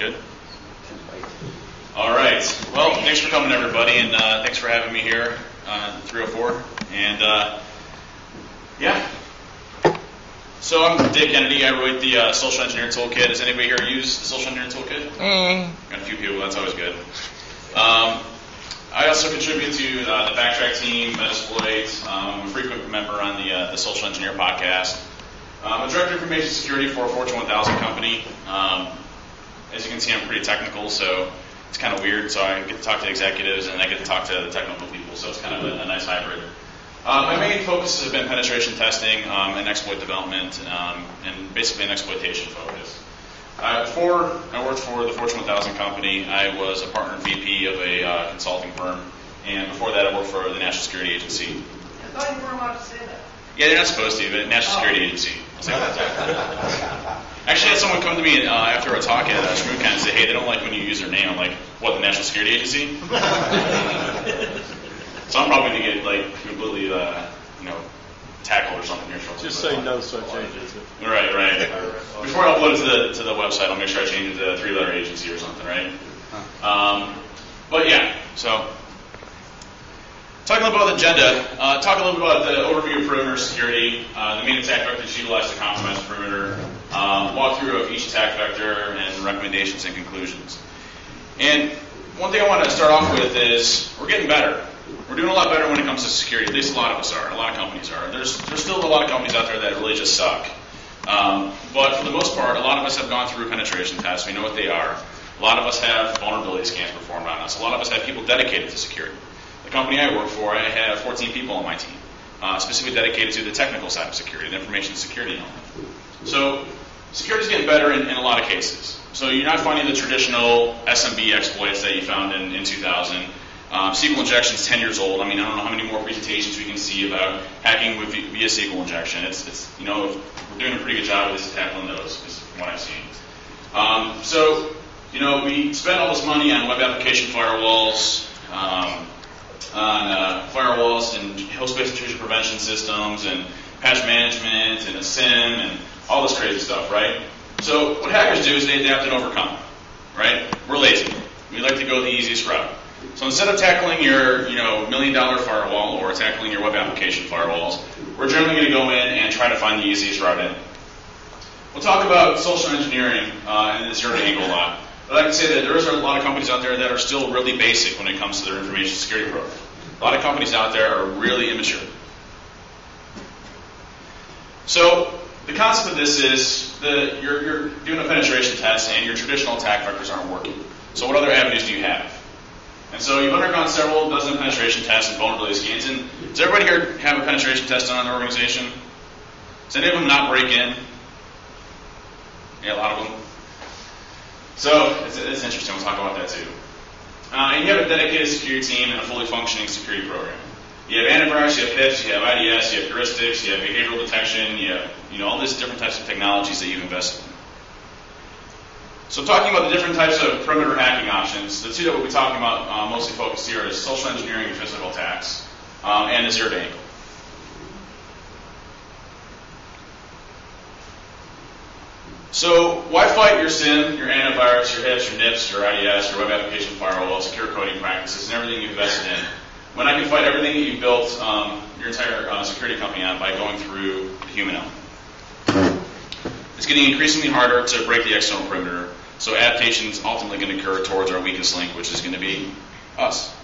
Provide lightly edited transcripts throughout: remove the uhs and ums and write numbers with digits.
Good? All right. Well, thanks for coming, everybody, and thanks for having me here on 304. And yeah. So I'm Dave Kennedy. I wrote the Social Engineering Toolkit. Does anybody here use the Social Engineering Toolkit? Got a few people. That's always good. I also contribute to the Backtrack team, Metasploit. I'm a frequent member on the Social Engineer podcast. I'm a director of information security for a Fortune 1000 company. As you can see, I'm pretty technical, so it's kind of weird. So I get to talk to executives and I get to talk to the technical people, so it's kind of a nice hybrid. My main focus has been penetration testing and exploit development, and basically an exploitation focus. Before I worked for the Fortune 1000 company, I was a partner and VP of a consulting firm, and before that I worked for the National Security Agency. I thought you weren't allowed to say that. Yeah, they're not supposed to, but National Security Agency. Actually, I had someone come to me after a talk at SMoothCon and say, hey, they don't like when you use their name. I'm like, what, the National Security Agency? So I'm probably going to get like completely, tackled or something here. Just say no such agency. Right. Before I upload it to the website, I'll make sure I change it to a 3-letter agency or something, right? But yeah, so talking about the agenda, talk a little bit about the overview of perimeter security, the main attack vectors utilized to compromise the perimeter, walkthrough of each attack vector, and recommendations and conclusions. And one thing I want to start off with is we're getting better. We're doing a lot better when it comes to security. At least a lot of us are. A lot of companies are. There's still a lot of companies out there that really just suck. But for the most part, a lot of us have gone through penetration tests. We know what they are. A lot of us have vulnerability scans performed on us. A lot of us have people dedicated to security. The company I work for, I have 14 people on my team, specifically dedicated to the technical side of security, the information security element. So security is getting better in a lot of cases. So you're not finding the traditional SMB exploits that you found in 2000. SQL injection is 10 years old. I mean, I don't know how many more presentations we can see about hacking via SQL injection. It's we're doing a pretty good job of this tackling those, is what I've seen. We spend all this money on web application firewalls, and host-based intrusion prevention systems, and patch management, and a SIM, and all this crazy stuff, right? So what hackers do is they adapt and overcome, right? We're lazy. We like to go the easiest route. So instead of tackling your $1 million firewall or tackling your web application firewalls, we're generally going to go in and try to find the easiest route in. We'll talk about social engineering and the zero-day angle a lot. But I can say that there is a lot of companies out there that are still really basic when it comes to their information security program. A lot of companies out there are really immature. So the concept of this is that you're doing a penetration test and your traditional attack vectors aren't working. So what other avenues do you have? And so you've undergone several dozen penetration tests and vulnerability scans. And does everybody here have a penetration test done on their organization? Does any of them not break in? Yeah, a lot of them. So it's interesting. We'll talk about that too. And you have a dedicated security team and a fully functioning security program. You have antivirus, you have HIPs, you have IDS, you have heuristics, you have behavioral detection, you have all these different types of technologies that you've invested in. So talking about the different types of perimeter hacking options, the two that we'll be talking about mostly focused here is social engineering and physical attacks, and the zero-day angle. So why fight your SIM, your antivirus, your HIPs, your NIPs, your IDS, your web application firewall, secure coding practices, and everything you've invested in, when I can fight everything that you've built your entire security company on by going through the human element? It's getting increasingly harder to break the external perimeter, so adaptation is ultimately going to occur towards our weakest link, which is going to be us.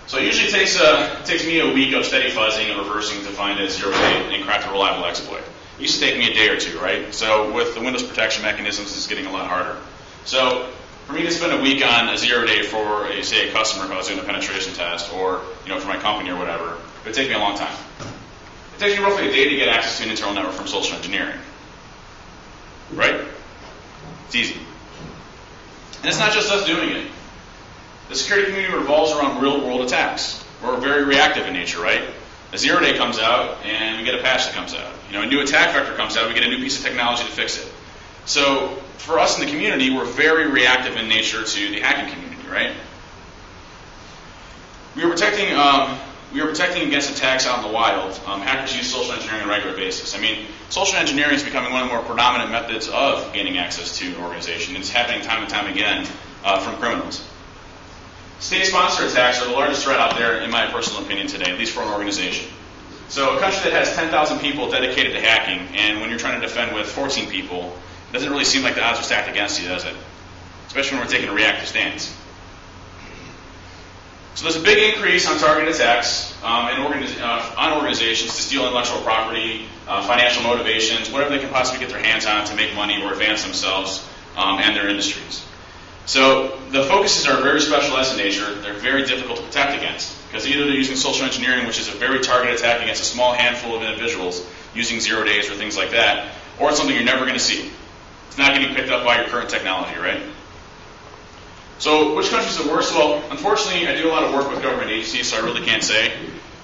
So it usually takes me a week of steady fuzzing and reversing to find a zero-day and craft a reliable exploit. It used to take me a day or two, right? So with the Windows protection mechanisms, it's getting a lot harder. So for me to spend a week on a zero-day for, say, a customer who I was doing a penetration test, or for my company or whatever, it would take me a long time. It takes me roughly a day to get access to an internal network from social engineering. Right? It's easy. And it's not just us doing it. The security community revolves around real-world attacks. We're very reactive in nature, right? A zero-day comes out, and we get a patch that comes out. A new attack vector comes out, we get a new piece of technology to fix it. So for us in the community, we're very reactive in nature to the hacking community, right? We were protecting we are protecting against attacks out in the wild. Hackers use social engineering on a regular basis. I mean, social engineering is becoming one of the more predominant methods of gaining access to an organization. It's happening time and time again from criminals. State-sponsored attacks are the largest threat out there, in my personal opinion, today, at least for an organization. So a country that has 10,000 people dedicated to hacking, and when you're trying to defend with 14 people, it doesn't really seem like the odds are stacked against you, does it? Especially when we're taking a reactive stance. So there's a big increase on targeted attacks on organizations to steal intellectual property, financial motivations, whatever they can possibly get their hands on to make money or advance themselves and their industries. So the focuses are very specialized in nature. They're very difficult to protect against because either they're using social engineering, which is a very targeted attack against a small handful of individuals using 0 days or things like that, or it's something you're never going to see. It's not getting picked up by your current technology, right? So which countries are worse? Well, unfortunately, I do a lot of work with government agencies, so I really can't say.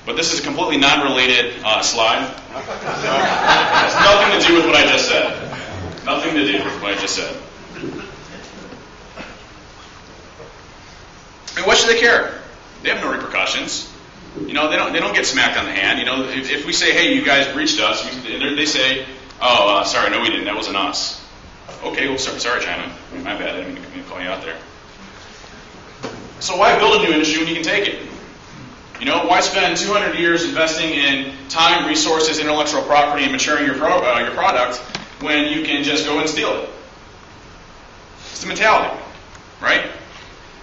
But this is a completely non-related slide. It has nothing to do with what I just said. Nothing to do with what I just said. And what should they care? They have no repercussions. You know, they don't get smacked on the hand. You know, if we say, hey, you guys breached us, they say, oh, sorry, no, we didn't. That wasn't us. Okay, well, sorry, China. My bad. I didn't mean to call you out there. So why build a new industry when you can take it? You know, why spend 200 years investing in time, resources, intellectual property, and maturing your product when you can just go and steal it? It's the mentality, right?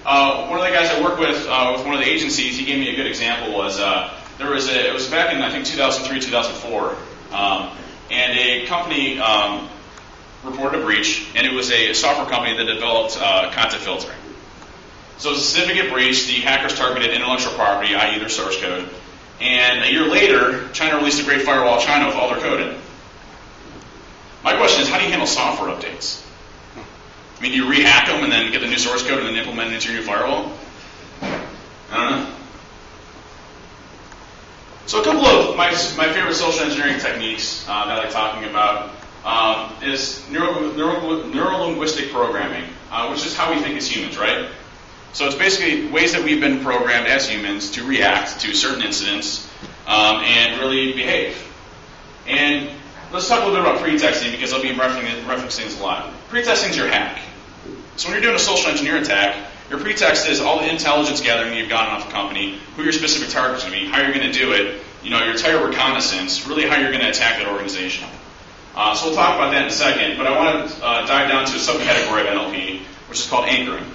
One of the guys I work with one of the agencies, he gave me a good example. Was it was back in I think 2003, 2004, and a company reported a breach, and it was a software company that developed content filtering. So it was a significant breach. The hackers targeted intellectual property, i.e. their source code. And a year later, China released a Great Firewall China with all their code in it. My question is, how do you handle software updates? I mean, do you re-hack them and then get the new source code and then implement it into your new firewall? I don't know. So a couple of my favorite social engineering techniques that I like talking about is neuro-linguistic programming, which is how we think as humans, right? So it's basically ways that we've been programmed as humans to react to certain incidents and really behave. And let's talk a little bit about pretexting because I'll be referencing this a lot. Pretexting is your hack. So when you're doing a social engineer attack, your pretext is all the intelligence gathering you've gotten off the company, who your specific target's going to be, how you're going to do it, you know, your entire reconnaissance, really how you're going to attack that organization. So we'll talk about that in a second, but I want to dive down to a subcategory of NLP, which is called anchoring.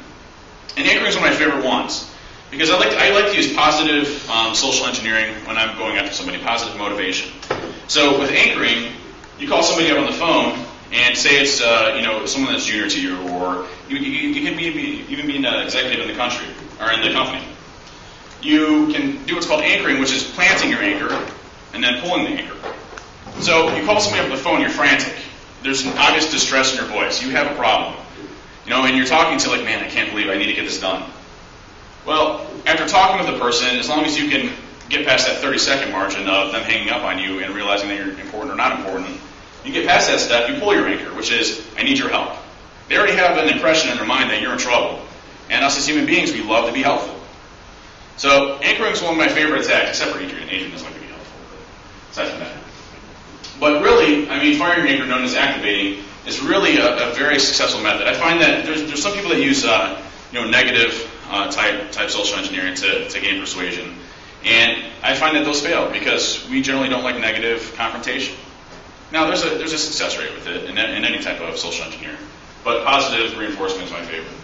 And anchoring is one of my favorite ones because I like to use positive social engineering when I'm going after somebody, positive motivation. So with anchoring, you call somebody up on the phone and say it's someone that's junior to you, or you can even be an executive in the country or in the company. You can do what's called anchoring, which is planting your anchor and then pulling the anchor. So you call somebody up on the phone, you're frantic. There's an obvious distress in your voice. You have a problem. You know, and you're talking to like, man, I can't believe I need to get this done. Well, after talking with the person, as long as you can get past that 30-second margin of them hanging up on you and realizing that you're important or not important, you get past that step, you pull your anchor, which is, I need your help. They already have an impression in their mind that you're in trouble. And us as human beings, we love to be helpful. So anchoring is one of my favorite attacks, except for Adrian. Adrian doesn't like to be helpful, but aside from that. But really, I mean, firing your anchor, known as activating, is really a very successful method. I find that there's some people that use negative type social engineering to gain persuasion, and I find that those fail because we generally don't like negative confrontation. Now there's a success rate with it in any type of social engineering, but positive reinforcement is my favorite.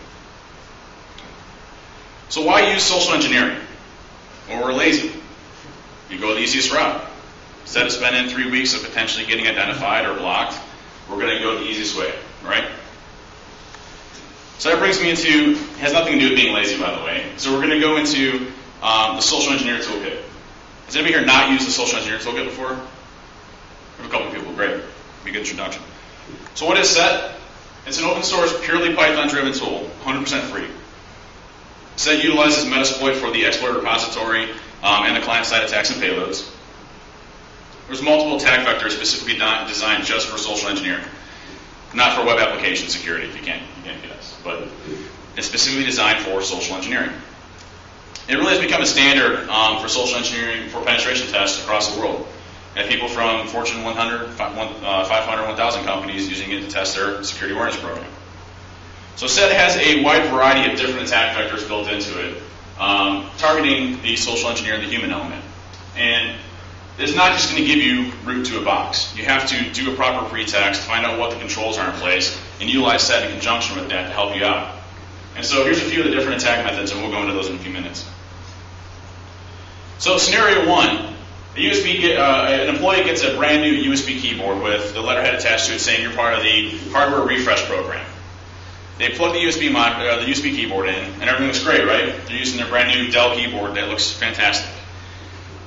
So why use social engineering? Well, we're lazy. You go the easiest route. Instead of spending 3 weeks of potentially getting identified or blocked, we're going to go the easiest way, right? So that brings me into, has nothing to do with being lazy, by the way. So we're going to go into the social engineer toolkit. Has anybody here not used the social engineer toolkit before? We have a couple of people, great. Be a good introduction. So what is SET? It's an open source, purely Python-driven tool, 100% free. SET utilizes Metasploit for the exploit repository and the client-side attacks and payloads. There's multiple attack vectors specifically designed just for social engineering, not for web application security. You can't get us, but it's specifically designed for social engineering. It really has become a standard for social engineering for penetration tests across the world. You have people from Fortune 100, 500, 1,000 companies using it to test their security awareness program. So SET has a wide variety of different attack vectors built into it, targeting the social engineer and the human element. And it's not just going to give you root to a box. You have to do a proper pretext, find out what the controls are in place, and utilize SET in conjunction with that to help you out. And so here's a few of the different attack methods, and we'll go into those in a few minutes. So scenario one, an employee gets a brand new USB keyboard with the letterhead attached to it saying you're part of the hardware refresh program. They plug the USB keyboard in, and everything looks great, right? They're using their brand new Dell keyboard that looks fantastic.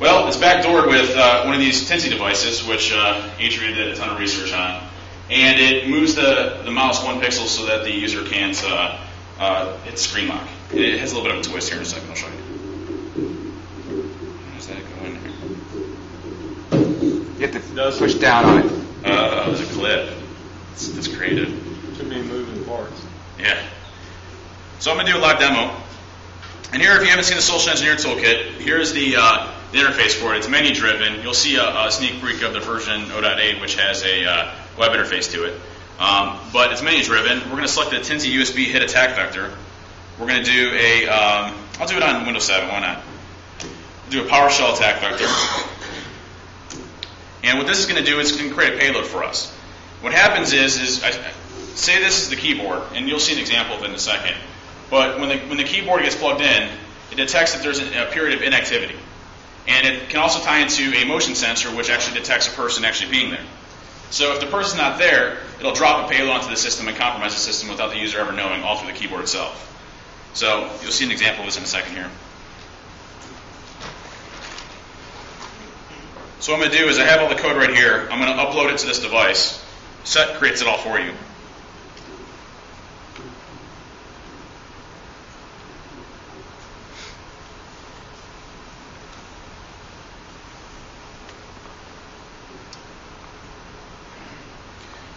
Well, it's backdoored with one of these Tinsy devices, which Adrian did a ton of research on, and it moves the mouse 1 pixel so that the user can't hit screen lock. It has a little bit of a twist here in a second. I'll show you. How does that go in here? You have to push down on it. There's a clip. It's creative. Too many moving parts. Yeah. So I'm going to do a live demo. And here, if you haven't seen the Social Engineer Toolkit, here's the interface for it. It's menu-driven. You'll see a sneak peek of the version 0.8, which has a web interface to it. But it's menu-driven. We're going to select the Tinsy USB hit attack vector. We're going to do I'll do it on Windows 7, why not? Do a PowerShell attack vector. And what this is going to do is it's going to create a payload for us. What happens is I say this is the keyboard, and you'll see an example of it in a second. But when the keyboard gets plugged in, it detects that there's a period of inactivity. And it can also tie into a motion sensor, which actually detects a person actually being there. So if the person's not there, it'll drop a payload onto the system and compromise the system without the user ever knowing, all through the keyboard itself. So you'll see an example of this in a second here. So what I'm going to do is I have all the code right here. I'm going to upload it to this device. SET creates it all for you.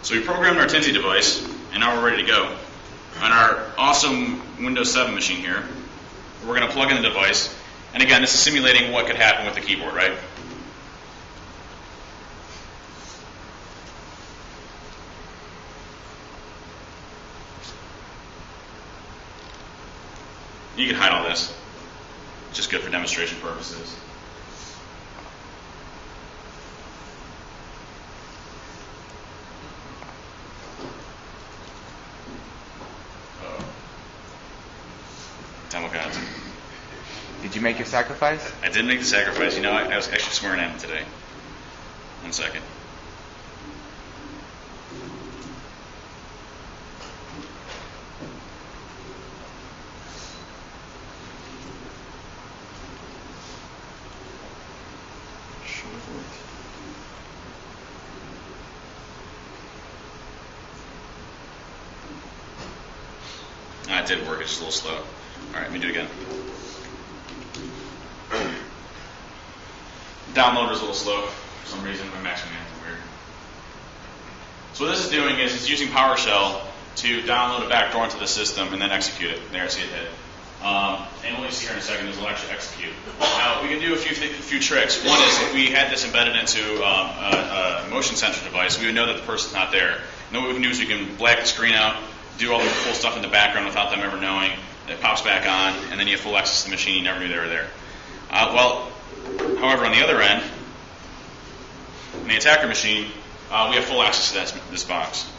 So we programmed our Tinsy device, and now we're ready to go. On our awesome Windows 7 machine here, we're going to plug in the device. And again, this is simulating what could happen with the keyboard, right? You can hide all this. It's just good for demonstration purposes. Demo gods. Did you make your sacrifice? I did make the sacrifice. You know, I was actually swearing at him today. 1 second. It did work, it's just a little slow. All right, let me do it again. Downloader is a little slow for some reason. My Mac's being acting weird. So what this is doing is it's using PowerShell to download a backdoor into the system and then execute it. There, I see it hit. And what you see here in a second is it'll actually execute. Now, we can do a few tricks. One is if we had this embedded into a motion sensor device, we would know that the person's not there. And then what we can do is we can black the screen out, do all the cool stuff in the background without them ever knowing. It pops back on, and then you have full access to the machine. You never knew they were there. However, on the other end, in the attacker machine, we have full access to this box.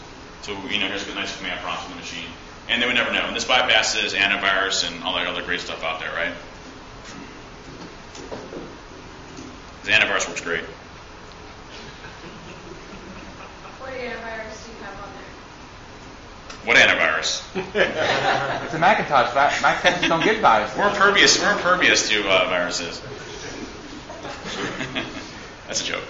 So, here's a nice command prompt from the machine. And they would never know. And this bypasses antivirus and all that other great stuff out there, right? The antivirus works great. What antivirus do you have on there? What antivirus? It's a Macintosh. Macintoshes don't get viruses. We're impervious to viruses. That's a joke.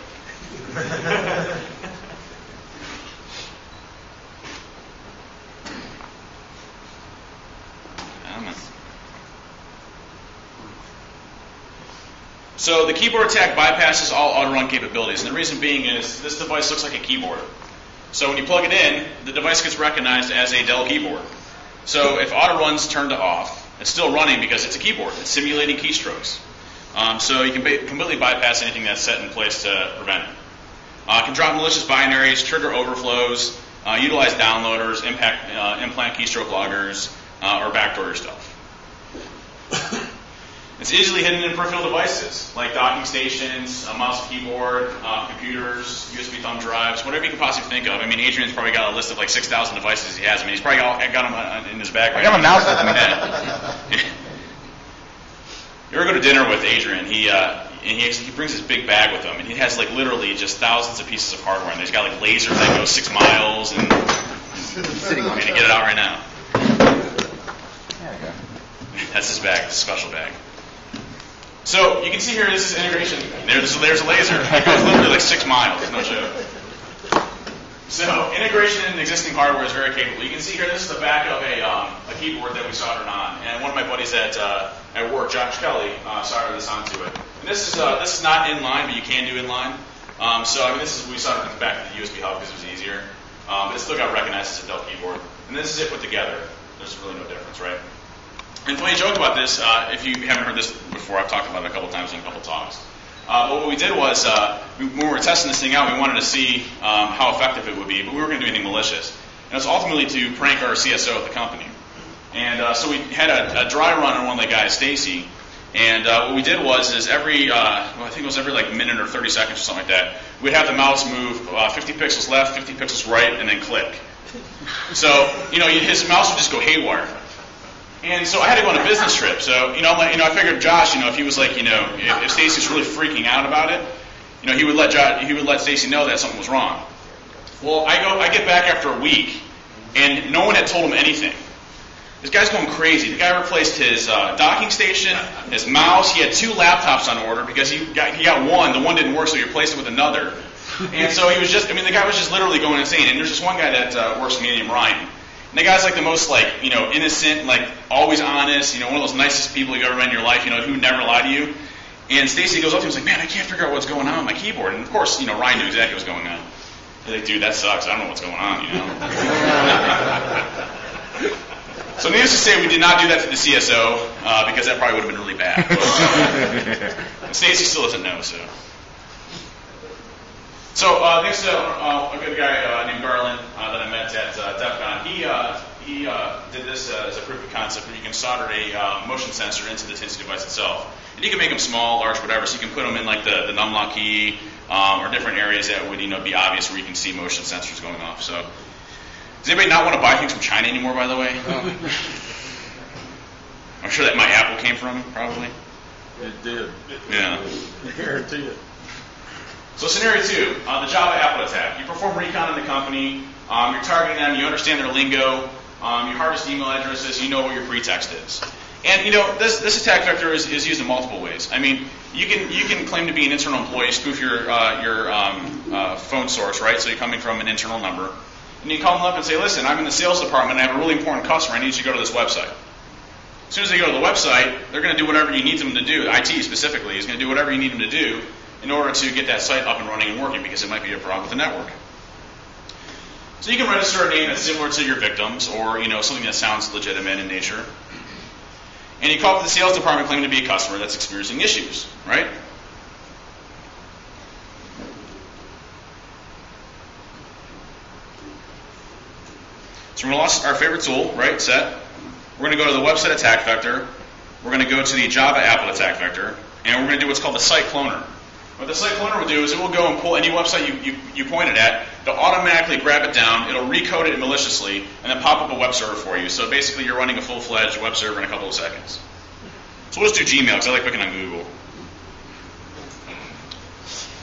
So the keyboard attack bypasses all auto-run capabilities, and the reason being is this device looks like a keyboard. So when you plug it in, the device gets recognized as a Dell keyboard. So if auto-run's turned to off, It's still running because it's a keyboard. It's simulating keystrokes. So you can completely bypass anything that's set in place to prevent it. Can drop malicious binaries, trigger overflows, utilize downloaders, implant keystroke loggers, or backdoor your stuff. It's easily hidden in peripheral devices, like docking stations, a mouse and keyboard, computers, USB thumb drives, whatever you can possibly think of. I mean, Adrian's probably got a list of like 6,000 devices he has. I mean, he's probably got them in his bag. I got a mouse with me. You ever go to dinner with Adrian? He brings his big bag with him, and he has like literally just thousands of pieces of hardware. And he's got like lasers that go 6 miles, and Sitting on I'm going to get it out right now. There we go. That's his bag, his special bag. So you can see here, this is integration. There's a laser. It goes literally like 6 miles. No joke. So integration in existing hardware is very capable. You can see here, this is the back of a keyboard that we soldered on, and one of my buddies at work, Josh Kelly, soldered this onto it. And this is not inline, but you can do inline. So I mean, we soldered it back to the USB hub because it was easier, but it's still got recognized as a Dell keyboard. And this is it put together. There's really no difference, right? And funny joke about this, if you haven't heard this before, I've talked about it a couple times in a couple talks. But what we did was, when we were testing this thing out, we wanted to see how effective it would be, but we weren't going to do anything malicious. And it was ultimately to prank our CSO at the company. And so we had a dry run on one of the guys, Stacy. And what we did was, I think it was every like minute or 30 seconds or something like that, we'd have the mouse move 50 pixels left, 50 pixels right, and then click. So, his mouse would just go haywire. And so I had to go on a business trip. So, I figured Josh, if he was like, if Stacy's really freaking out about it, he would let Stacy know that something was wrong. Well, I get back after a week, and no one had told him anything. This guy's going crazy. The guy replaced his docking station, his mouse. He had 2 laptops on order because he got one. The one didn't work, so he replaced it with another. And so the guy was just literally going insane. And there's this one guy that works for me named Ryan. And the guy's like the most innocent, always honest, one of those nicest people you've ever met in your life, who would never lie to you. And Stacy goes up to him and was like, man, I can't figure out what's going on with my keyboard. And of course, Ryan knew exactly what's going on. He's like, dude, that sucks. I don't know what's going on, So needless to say, we did not do that to the CSO because that probably would have been really bad. Stacy still doesn't know, so. So next, a good guy named Garland that I met at DEF CON, he did this as a proof of concept where you can solder a motion sensor into the Tinsy device itself. And you can make them small, large, whatever, so you can put them in like the numlock key or different areas that would be obvious where you can see motion sensors going off. So does anybody not want to buy things from China anymore, by the way? I'm sure that my Apple came from, probably. It did. Yeah. I guarantee it. So scenario 2, the Java applet attack. You perform recon in the company, you're targeting them, you understand their lingo, you harvest email addresses, you know what your pretext is. And this attack vector is used in multiple ways. I mean, you can claim to be an internal employee, spoof your phone source, right? So you're coming from an internal number. And you call them up and say, listen, I'm in the sales department, I have a really important customer, I need you to go to this website. As soon as they go to the website, they're going to do whatever you need them to do. IT specifically is going to do whatever you need them to do in order to get that site up and running and working because it might be a problem with the network. So you can register a name that's similar to your victims or something that sounds legitimate in nature. And you call up the sales department claiming to be a customer that's experiencing issues, right? So we're going to launch our favorite tool, right, SET. We're going to go to the website attack vector. We're going to go to the Java applet attack vector. And we're going to do what's called the site cloner. What the site cloner will do is it will go and pull any website you pointed at. It'll automatically grab it down. It'll recode it maliciously and then pop up a web server for you. So basically you're running a full-fledged web server in a couple of seconds. So we'll just do Gmail because I like looking on Google.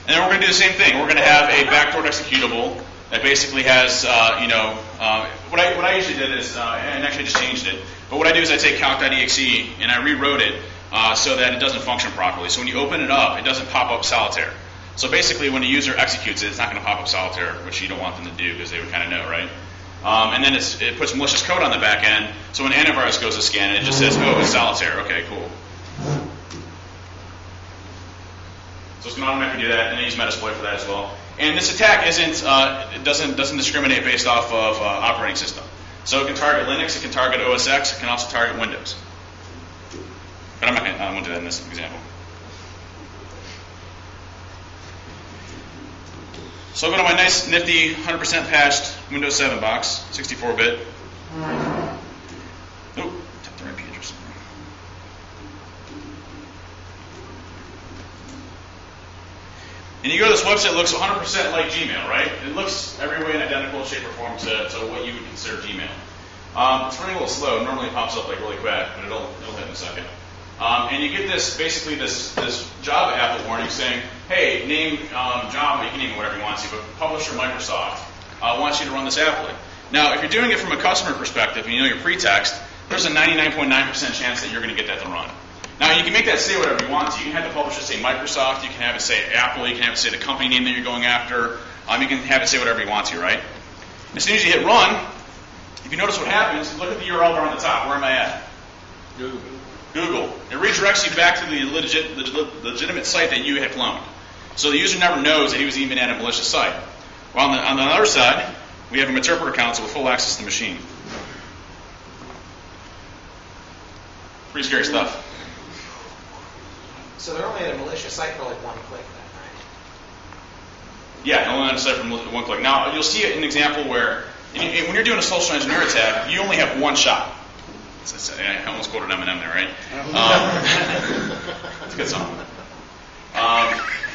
And then we're going to do the same thing. We're going to have a backdoor executable that basically has, what I usually did is, and actually I just changed it, but what I do is I take calc.exe and I rewrote it so that it doesn't function properly. So when you open it up, it doesn't pop up solitaire. So basically when a user executes it, it's not going to pop up solitaire, which you don't want them to do because they would kind of know, right? And then it puts malicious code on the back end, so when antivirus goes to scan it, it just says, oh, it's solitaire. Okay, cool. So it's going to automatically do that, and then use Metasploit for that as well. And this attack doesn't discriminate based off of operating system. So it can target Linux, it can target OS X, it can also target Windows. But I won't do that in this example. So I'll go to my nice, nifty, 100% patched Windows 7 box, 64-bit. Oh, tap the right page or something. And you go to this website, it looks 100% like Gmail, right? It looks every way in identical shape or form to what you would consider Gmail. It's running a little slow. Normally it pops up like really quick, but it'll hit in a second. And you get this Java applet warning saying, hey, name Java, you can name it whatever you want to, but publisher Microsoft wants you to run this applet. Now, if you're doing it from a customer perspective and you know your pretext, there's a 99.9% chance that you're going to get that to run. Now, you can make that say whatever you want to. You can have the publisher say Microsoft, you can have it say Apple, you can have it say the company name that you're going after, you can have it say whatever you want to, right? As soon as you hit run, if you notice what happens, look at the URL bar on the top. Where am I at? Google. It redirects you back to the legitimate site that you had cloned. So the user never knows that he was even at a malicious site. While on the other side, we have an interpreter console with full access to the machine. Pretty scary stuff. So they're only at a malicious site for like one click then, right? Yeah, only on a site for one click. Now, you'll see an example where when you're doing a social engineer attack, you only have one shot. I almost quoted Eminem there, right? It's a good song.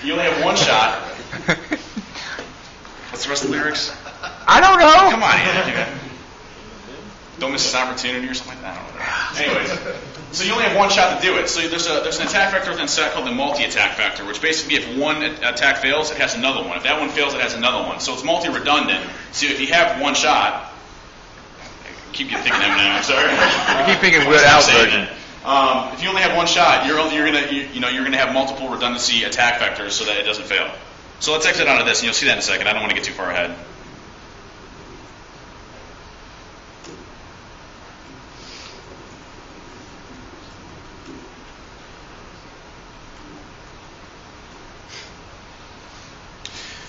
You only have one shot. What's the rest of the lyrics? I don't know. Come on, Ian. Don't miss this opportunity or something like that. I don't know. Anyways, so you only have one shot to do it. So there's an attack vector within SET called the multi-attack vector, which basically if one attack fails, it has another one. If that one fails, it has another one. So it's multi-redundant. So if you have one shot, keep thinking Eminem. I'm sorry. I keep thinking Weird Al version. If you only have one shot, you're gonna have multiple redundancy attack vectors so that it doesn't fail. So let's exit out of this, and you'll see that in a second. I don't want to get too far ahead.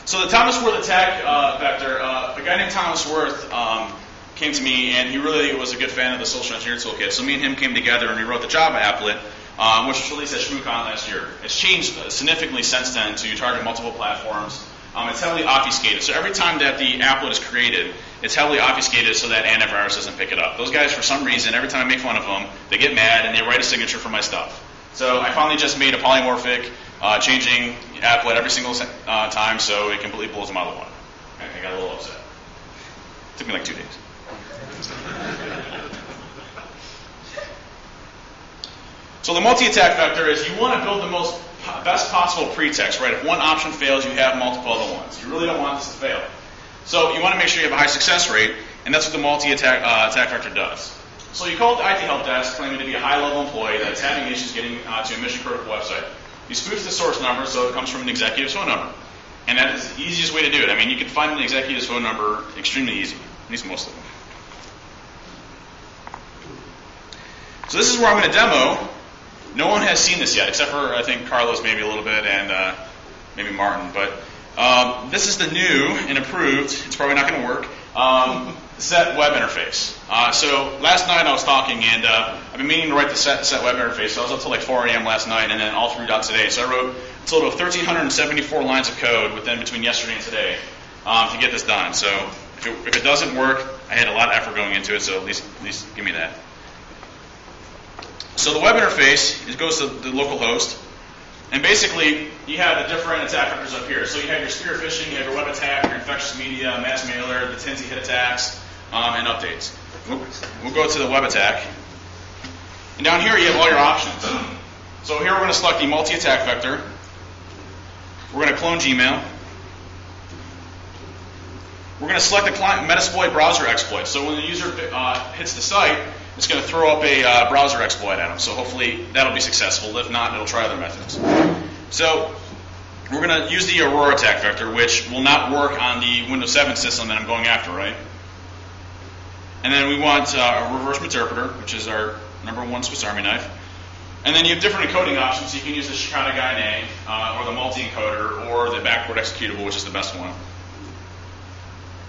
So the Thomas Worth attack vector, a guy named Thomas Worth came to me, and he really was a good fan of the social engineering toolkit. So me and him came together, and we wrote the Java applet, which was released at SHMooCon last year. It's changed significantly since then to target multiple platforms. It's heavily obfuscated. So every time that the applet is created, it's heavily obfuscated so that antivirus doesn't pick it up. Those guys, for some reason, every time I make fun of them, they get mad and they write a signature for my stuff. So I finally just made a polymorphic, changing applet every single time, so it completely blows them out of the water. I got a little upset. It took me like 2 days. So the multi-attack vector is you want to build the best possible pretext, right? If one option fails, you have multiple other ones. You really don't want this to fail. So you want to make sure you have a high success rate, and that's what the multi-attack attack vector does. So you call the IT help desk claiming to be a high-level employee that's having issues getting to a mission-critical website. You spoof the source number so it comes from an executive's phone number. And that is the easiest way to do it. I mean, you can find an executive's phone number extremely easy, at least most of them. So this is where I'm going to demo. No one has seen this yet, except for, I think, Carlos maybe a little bit, and maybe Martin. But this is the new and improved, it's probably not going to work, SET web interface. So last night I was talking, and I've been meaning to write the SET web interface. So I was up till like 4 a.m. last night, and then all through today. So I wrote a total of 1,374 lines of code between yesterday and today to get this done. So if it doesn't work, I had a lot of effort going into it, so at least give me that. So the web interface, it goes to the local host, and basically you have the different attack vectors up here. So you have your spear phishing, you have your web attack, your infectious media, mass mailer, the Tinsy hit attacks, and updates. We'll go to the web attack, and down here you have all your options. So here we're going to select the multi-attack vector. We're going to clone Gmail. We're going to select the client Metasploit browser exploit. So when the user hits the site, it's going to throw up a browser exploit at them. So hopefully that'll be successful. If not, it'll try other methods. So we're going to use the Aurora attack vector, which will not work on the Windows 7 system that I'm going after, right? And then we want a reverse interpreter, which is our #1 Swiss Army knife. And then you have different encoding options. So you can use the Shikata Gaine, or the multi-encoder, or the backward executable, which is the best one.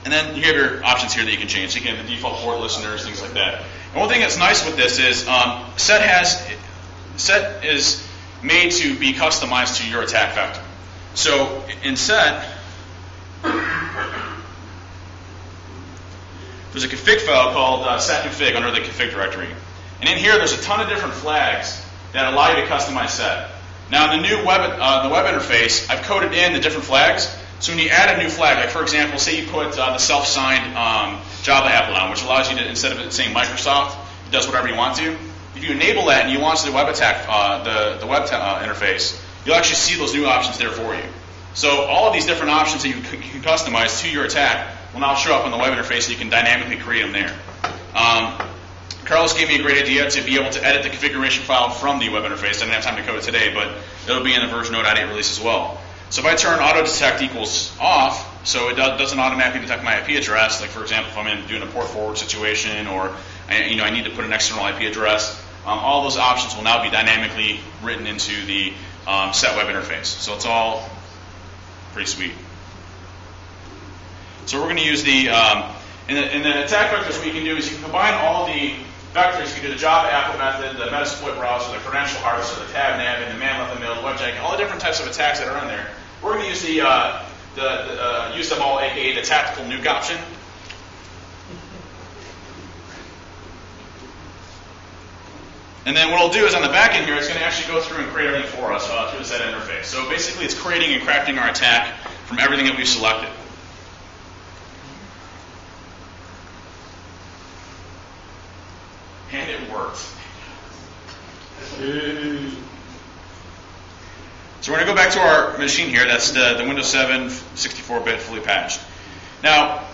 And then you have your options here that you can change. So you can have the default port listeners, things like that. And one thing that's nice with this is SET SET is made to be customized to your attack vector. So in SET, there's a config file called setconfig under the config directory. And in here, there's a ton of different flags that allow you to customize SET. Now, in the new web interface, I've coded in the different flags. So when you add a new flag, like for example, say you put the self-signed Java applet on, which allows you to, instead of it saying Microsoft, it does whatever you want to. If you enable that and you launch the web attack, the web interface, you'll actually see those new options there for you. So all of these different options that you can customize to your attack will now show up on the web interface, and you can dynamically create them there. Carlos gave me a great idea to be able to edit the configuration file from the web interface. I didn't have time to code it today, but it'll be in the version 0.8 release as well. So if I turn auto detect equals off, so it doesn't automatically detect my IP address, like for example, if I'm doing a port forward situation, or I need to put an external IP address, all those options will now be dynamically written into the SET web interface. So it's all pretty sweet. So we're going to use the in the attack vectors. What you can do is you can combine all the vectors. You can do the Java applet method, the Metasploit browser, the credential harvester, the tab nav, and the man left the middle, the webjacking, all the different types of attacks that are in there. We're going to use use them all, aka the tactical nuke option. And then what it'll do is on the back end here, it's going to actually go through and create everything for us through the SET interface. So basically, it's creating and crafting our attack from everything that we've selected. And it worked. So we're going to go back to our machine here. That's the Windows 7 64-bit fully patched. Now,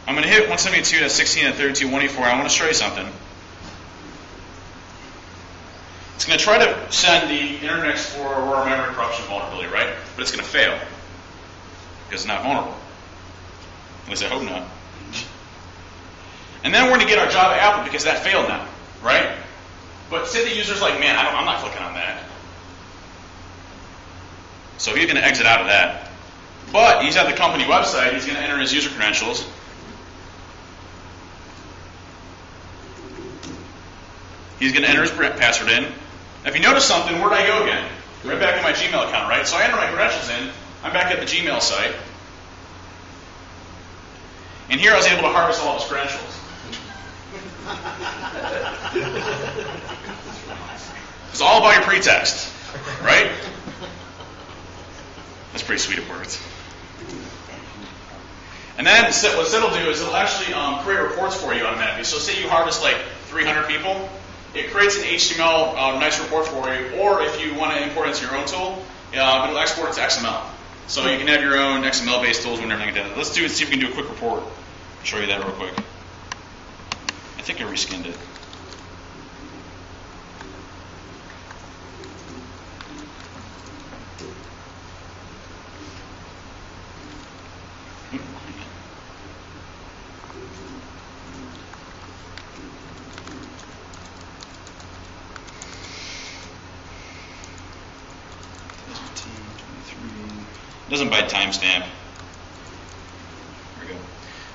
I'm going to hit 172.16.32.184. I want to show you something. It's going to try to send the Internet Explorer or memory corruption vulnerability, right? But it's going to fail because it's not vulnerable. At least I hope not. And then we're going to get our Java applet because that failed now, right? But say the user's like, man, I'm not clicking on that. So he's going to exit out of that. But he's at the company website. He's going to enter his user credentials. He's going to enter his password in. If you notice something, where'd I go again? Right back in my Gmail account, right? So I enter my credentials in. I'm back at the Gmail site. And here I was able to harvest all of his credentials. It's all about your pretext, right? That's pretty sweet it worked. And then what SET will do is it'll actually create reports for you automatically. So say you harvest like 300 people, it creates an HTML nice report for you, or if you want to import it into your own tool, it'll export it to XML. So you can have your own XML-based tools and everything like that. Let's see if we can do a quick report. I'll show you that real quick. I think I reskinned it. It doesn't by timestamp. There we go.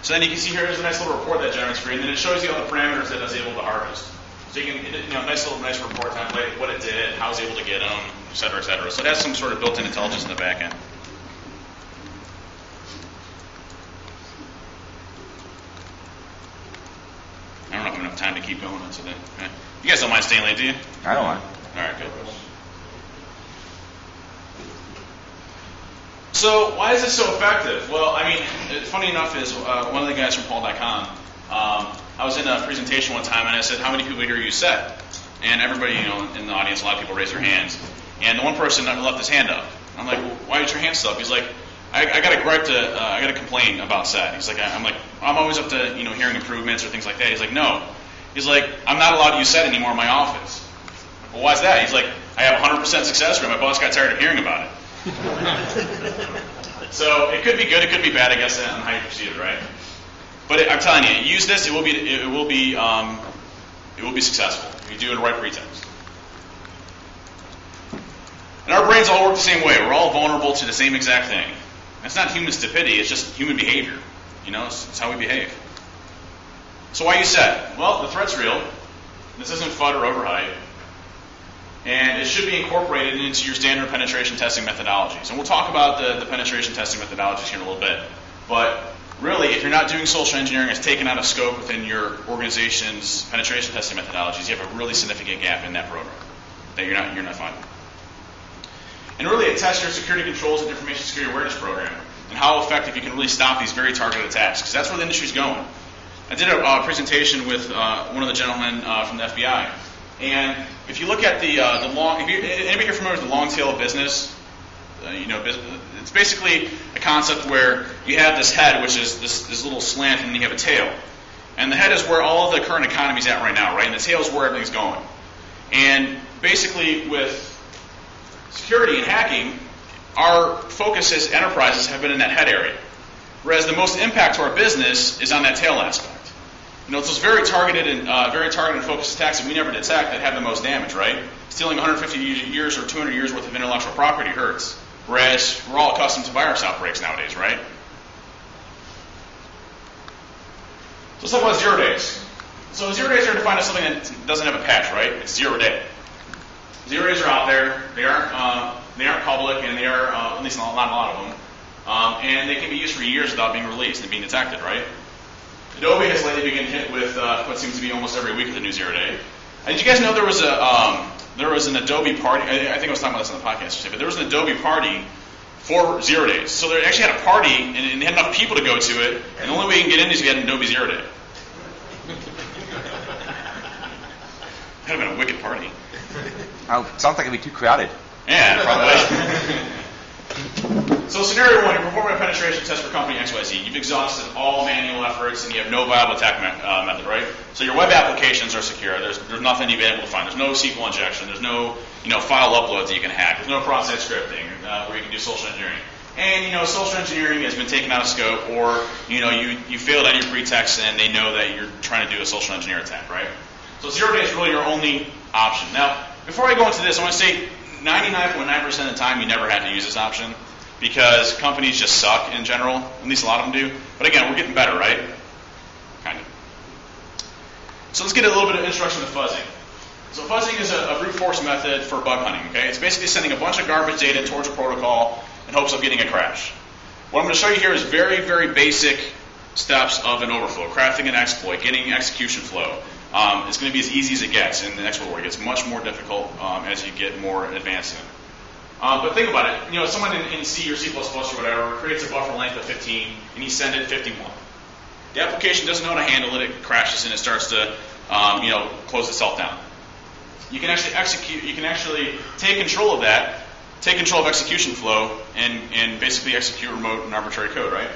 So then you can see here, there's a nice little report that generates for you, and then it shows you all the parameters that it was able to harvest. So you can, nice report template, what it did, how it was able to get them, et cetera, et cetera. So it has some sort of built-in intelligence in the back end. I don't know if I have enough time to keep going on today. Okay. You guys don't mind staying late, do you? I don't want. All right, good. So why is this so effective? Well, I mean, funny enough is one of the guys from Paul.com, I was in a presentation one time and I said, how many people here use SET? And everybody, in the audience, a lot of people raised their hands. And the one person left his hand up. I'm like, well, why is your hand still up? He's like, I got to complain about SET. He's like, I'm always up to, hearing improvements or things like that. He's like, no. He's like, I'm not allowed to use SET anymore in my office. Well, why's that? He's like, I have 100% success rate. My boss got tired of hearing about it. So it could be good, it could be bad, I guess, on how you perceive it, right? But I'm telling you, use this, it will be successful if you do it in the right pretext. And our brains all work the same way. We're all vulnerable to the same exact thing. It's not human stupidity, it's just human behavior. It's how we behave. So why use SET? Well, the threat's real. This isn't FUD or overhype. And it should be incorporated into your standard penetration testing methodologies. And we'll talk about the penetration testing methodologies here in a little bit. But really, if you're not doing social engineering, it's taken out of scope within your organization's penetration testing methodologies, you have a really significant gap in that program that you're not finding. And really, it tests your security controls and information security awareness program and how effective you can really stop these very targeted attacks, because that's where the industry's going. I did a presentation with one of the gentlemen from the FBI, and if you look at the long, anybody here familiar with the long tail of business? It's basically a concept where you have this head, which is this little slant, and then you have a tail. And the head is where all of the current economy is at right now, right? And the tail is where everything's going. And basically, with security and hacking, our focus as enterprises have been in that head area, whereas the most impact to our business is on that tail aspect. It's those very targeted and focused attacks that we never detect that have the most damage, right? Stealing 150 years or 200 years worth of intellectual property hurts, whereas we're all accustomed to virus outbreaks nowadays, right? So let's talk about 0 days. So 0 days are defined as something that doesn't have a patch, right? It's 0 day. 0 days are out there. They aren't public, and they are at least not a lot of them. And they can be used for years without being released and being detected, right? Adobe has lately been hit with what seems to be almost every week of the new 0 day. Did you guys know there was an Adobe party? I think I was talking about this on the podcast today, but there was an Adobe party for 0 days. So they actually had a party, and they had enough people to go to it, and the only way you can get in is if you had an Adobe 0 day. Kind of been a wicked party. Oh, sounds like it'd be too crowded. Yeah, probably. So scenario one, you're performing a penetration test for company XYZ. You've exhausted all manual efforts, and you have no viable attack method, right? So your web applications are secure. There's nothing you've been able to find. There's no SQL injection. There's no file uploads that you can hack. There's no cross-site scripting where you can do social engineering. And social engineering has been taken out of scope, or you failed at your pretext, and they know that you're trying to do a social engineer attack, right? So 0 day is really your only option. Now, before I go into this, I want to say 99.9% of the time you never have to use this option, because companies just suck in general. At least a lot of them do. But again, we're getting better, right? Kind of. So let's get a little bit of introduction to fuzzing. So fuzzing is a brute force method for bug hunting. Okay, it's basically sending a bunch of garbage data towards a protocol in hopes of getting a crash. What I'm going to show you here is very, very basic steps of an overflow, crafting an exploit, getting execution flow. It's going to be as easy as it gets in the next world. It gets much more difficult as you get more advanced in it. But think about it. Someone in C or C++ or whatever creates a buffer length of 15, and you send it 51. The application doesn't know how to handle it. It crashes, and it starts to close itself down. You can actually execute. You can actually take control of that, take control of execution flow, and basically execute remote and arbitrary code, right?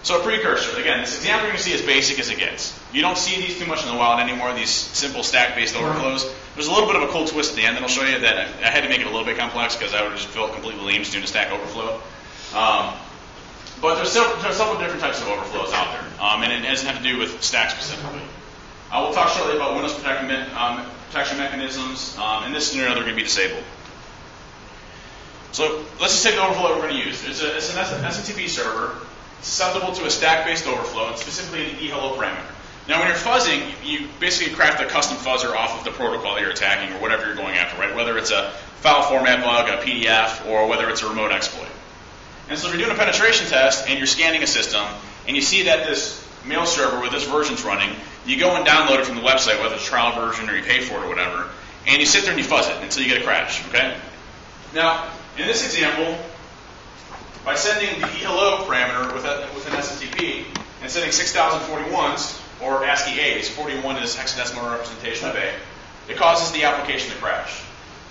So a precursor. Again, this example you're going to see is basic as it gets. You don't see these too much in the wild anymore, these simple stack-based overflows. There's a little bit of a cool twist at the end that I'll show you that I had to make it a little bit complex because I would have just felt completely lame just doing a stack overflow. But there's several different types of overflows out there, and it doesn't have to do with stacks specifically. We'll talk shortly about Windows protection mechanisms. In this scenario, they're going to be disabled. So let's just take the overflow we're going to use. It's an SMTP server, susceptible to a stack-based overflow, and specifically the eHello parameter. Now, when you're fuzzing, you basically craft a custom fuzzer off of the protocol that you're attacking or whatever you're going after, right? Whether it's a file format bug, a PDF, or whether it's a remote exploit. And so if you're doing a penetration test and you're scanning a system and you see that this mail server with this version's running, you go and download it from the website, whether it's a trial version or you pay for it or whatever, and you sit there and you fuzz it until you get a crash, okay? Now, in this example, by sending the eHello parameter with an SMTP and sending 6041s, or ASCII A's, 41 is hexadecimal representation of A, it causes the application to crash.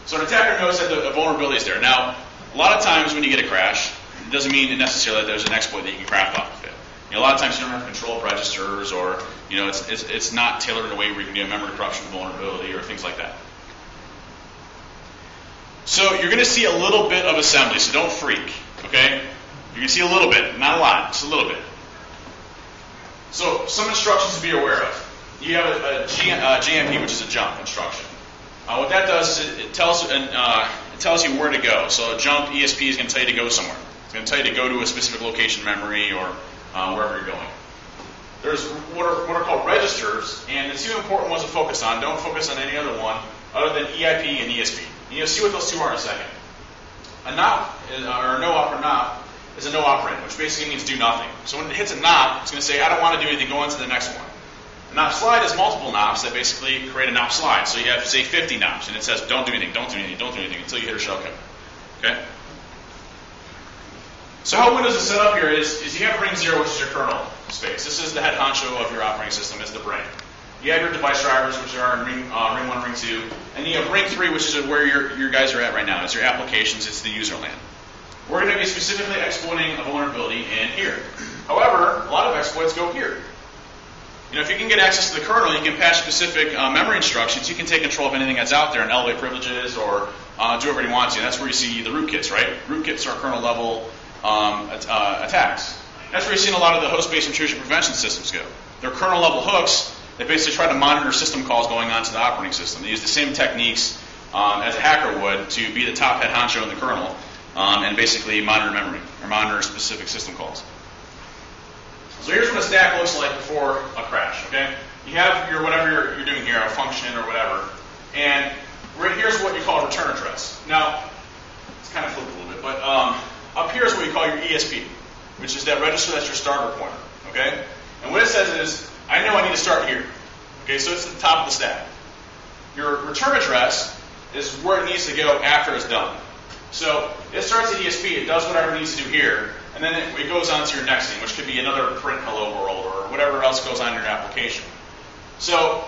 So an attacker knows that the vulnerability is there. Now, a lot of times when you get a crash, it doesn't mean necessarily that there's an exploit that you can craft off of it. A lot of times you don't have control of registers, or it's not tailored in a way where you can do a memory corruption vulnerability or things like that. So you're going to see a little bit of assembly, so don't freak, okay? You're going to see a little bit, not a lot, just a little bit. So some instructions to be aware of. You have a JMP, which is a jump instruction. What that does is it tells you where to go. So a jump ESP is going to tell you to go somewhere. It's going to tell you to go to a specific location in memory or wherever you're going. There's what are called registers, and it's two important ones to focus on. Don't focus on any other one other than EIP and ESP. And you'll see what those two are in a second. A NOP, or a no-op or NOP, is a no operand, which basically means do nothing. So when it hits a NOP, it's going to say, I don't want to do anything, go on to the next one. A NOP slide is multiple NOPs that basically create a NOP slide. So you have, say, 50 NOPs, and it says, don't do anything, don't do anything, don't do anything, until you hit a shellcode. Okay? So how Windows is set up here is you have ring 0, which is your kernel space. This is the head honcho of your operating system. It's the brain. You have your device drivers, which are in ring 1, ring 2, and you have ring 3, which is where your guys are at right now. It's your applications. It's the user land. We're going to be specifically exploiting a vulnerability in here. However, a lot of exploits go here. You know, if you can get access to the kernel, you can patch specific memory instructions. You can take control of anything that's out there and elevate privileges or do whatever you want to. And that's where you see the rootkits, right? Rootkits are kernel level attacks. That's where you've seen a lot of the host-based intrusion prevention systems go. They're kernel level hooks that basically try to monitor system calls going on to the operating system. They use the same techniques as a hacker would to be the top head honcho in the kernel and basically monitor memory or monitor specific system calls. So here's what a stack looks like before a crash. Okay, you have your whatever you're doing here, a function or whatever, and here's what you call a return address. Now it's kind of flipped a little bit, but up here is what you call your ESP, which is that register that's your starter pointer. Okay, and what it says is, I know I need to start here. Okay, so it's at the top of the stack. Your return address is where it needs to go after it's done. So it starts at ESP, it does whatever it needs to do here, and then it goes on to your next thing, which could be another print hello world or whatever else goes on in your application. So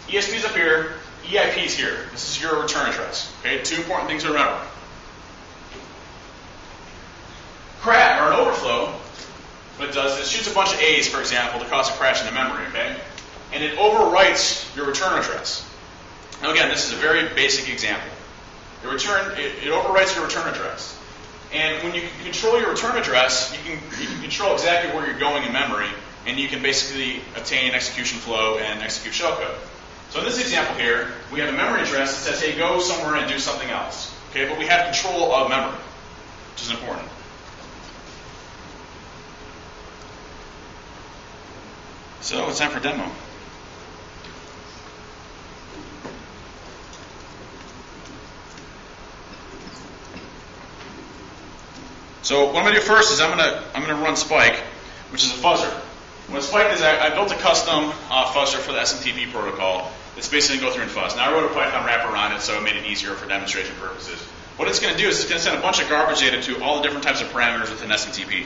ESP is up here, EIP is here. This is your return address. Okay, two important things to remember. Crash or an overflow, what it does is it shoots a bunch of A's, for example, to cause a crash in the memory. Okay, and it overwrites your return address. Now again, this is a very basic example. It overwrites your return address. And when you can control your return address, you can control exactly where you're going in memory, and you can basically obtain execution flow and execute shellcode. So in this example here, we have a memory address that says, hey, go somewhere and do something else. Okay, but we have control of memory, which is important. So it's time for demo. So what I'm going to do first is I'm going to run Spike, which is a fuzzer. What Spike is, I built a custom fuzzer for the SMTP protocol. It's basically going to go through and fuzz. Now I wrote a Python wrapper around it, so it made it easier for demonstration purposes. What it's going to do is it's going to send a bunch of garbage data to all the different types of parameters within SMTP.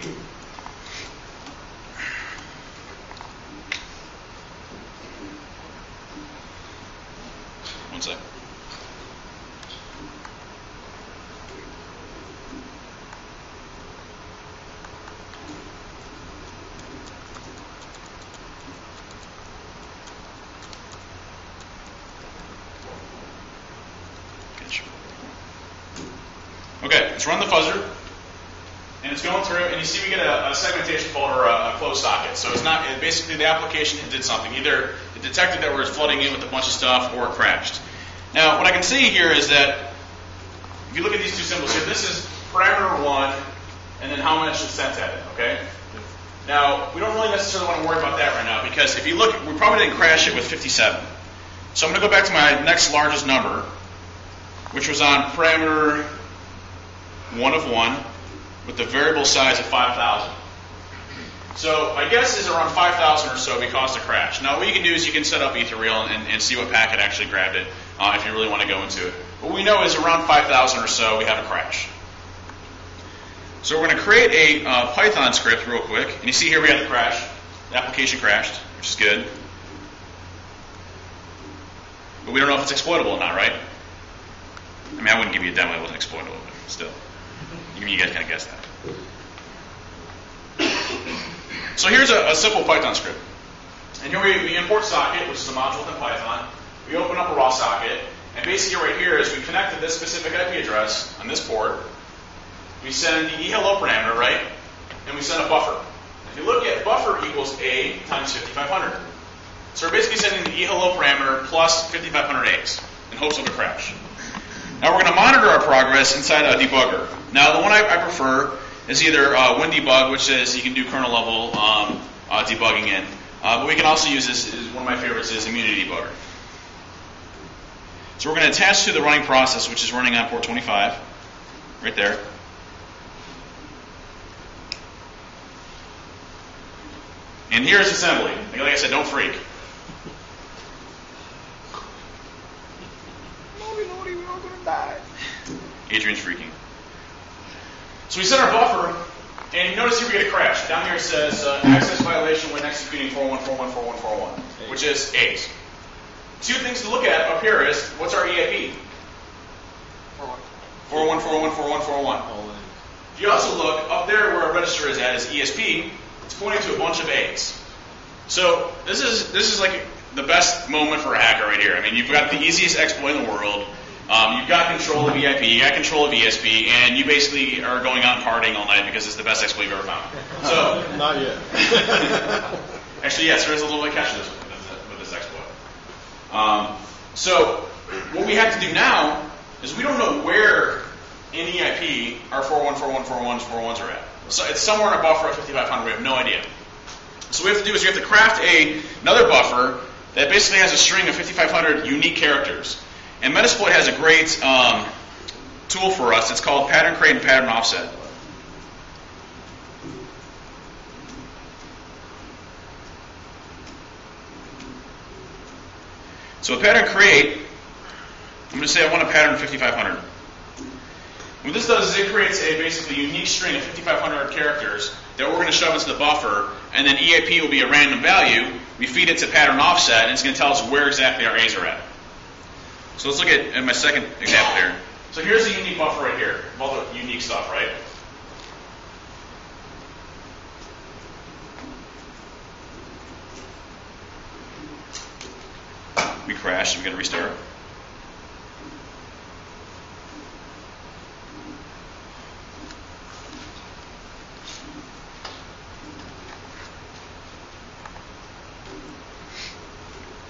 One sec. Okay, let's run the fuzzer, and it's going through, and you see we get a segmentation fault or a closed socket. So it's not, basically the application did something. Either it detected that we're flooding in with a bunch of stuff, or it crashed. Now, what I can see here is that, if you look at these two symbols here, this is parameter 1, and then how much is sent at it, okay? Now, we don't really necessarily want to worry about that right now, because if you look, we probably didn't crash it with 57. So I'm going to go back to my next largest number, which was on parameter 1 of 1 with the variable size of 5,000. So my guess is around 5,000 or so we caused a crash. Now what you can do is you can set up Ethereal and see what packet actually grabbed it if you really want to go into it. What we know is around 5,000 or so we have a crash. So we're going to create a Python script real quick. And you see here we had the crash. The application crashed, which is good. But we don't know if it's exploitable or not, right? I mean, I wouldn't give you a demo that wasn't exploitable, but still. You guys kind of guess that. So here's a simple Python script. And here we import socket, which is a module within Python. We open up a raw socket. And basically right here is we connect to this specific IP address on this port. We send the eHello parameter, right? And we send a buffer. If you look at buffer equals A times 5,500. So we're basically sending the eHello parameter plus 5,500 A's in hopes of a crash. Now we're going to monitor our progress inside a debugger. Now the one I prefer is either WinDebug, which says you can do kernel level debugging in. But we can also use this one of my favorites is immunity debugger. So we're going to attach to the running process, which is running on port 25, right there. And here's assembly. Like I said, don't freak. Adrian's freaking. So we set our buffer, and you notice here we get a crash. Down here it says access violation when executing 41414141, which is A's. Two things to look at up here is, what's our EIP? 41414141. If you also look, up there where our register is at is ESP, it's pointing to a bunch of A's. So this is like the best moment for a hacker right here. I mean, you've got the easiest exploit in the world. You've got control of EIP, you got control of ESP, and you basically are going out and partying all night because it's the best exploit you've ever found. So, not yet. Actually, yes, there is a little bit of catch to this with this exploit. So what we have to do now is we don't know where in EIP our 41414141s are at. So it's somewhere in a buffer at 5500. We have no idea. So what we have to do is we have to craft another buffer that basically has a string of 5500 unique characters. And Metasploit has a great tool for us. It's called pattern create and pattern offset. So a pattern create, I'm going to say I want a pattern 5500. What this does is it creates a basically unique string of 5500 characters that we're going to shove into the buffer, and then EIP will be a random value. We feed it to pattern offset, and it's going to tell us where exactly our A's are at. So let's look at my second example here. So here's the unique buffer right here, all the unique stuff, right? We crashed, we got to restart.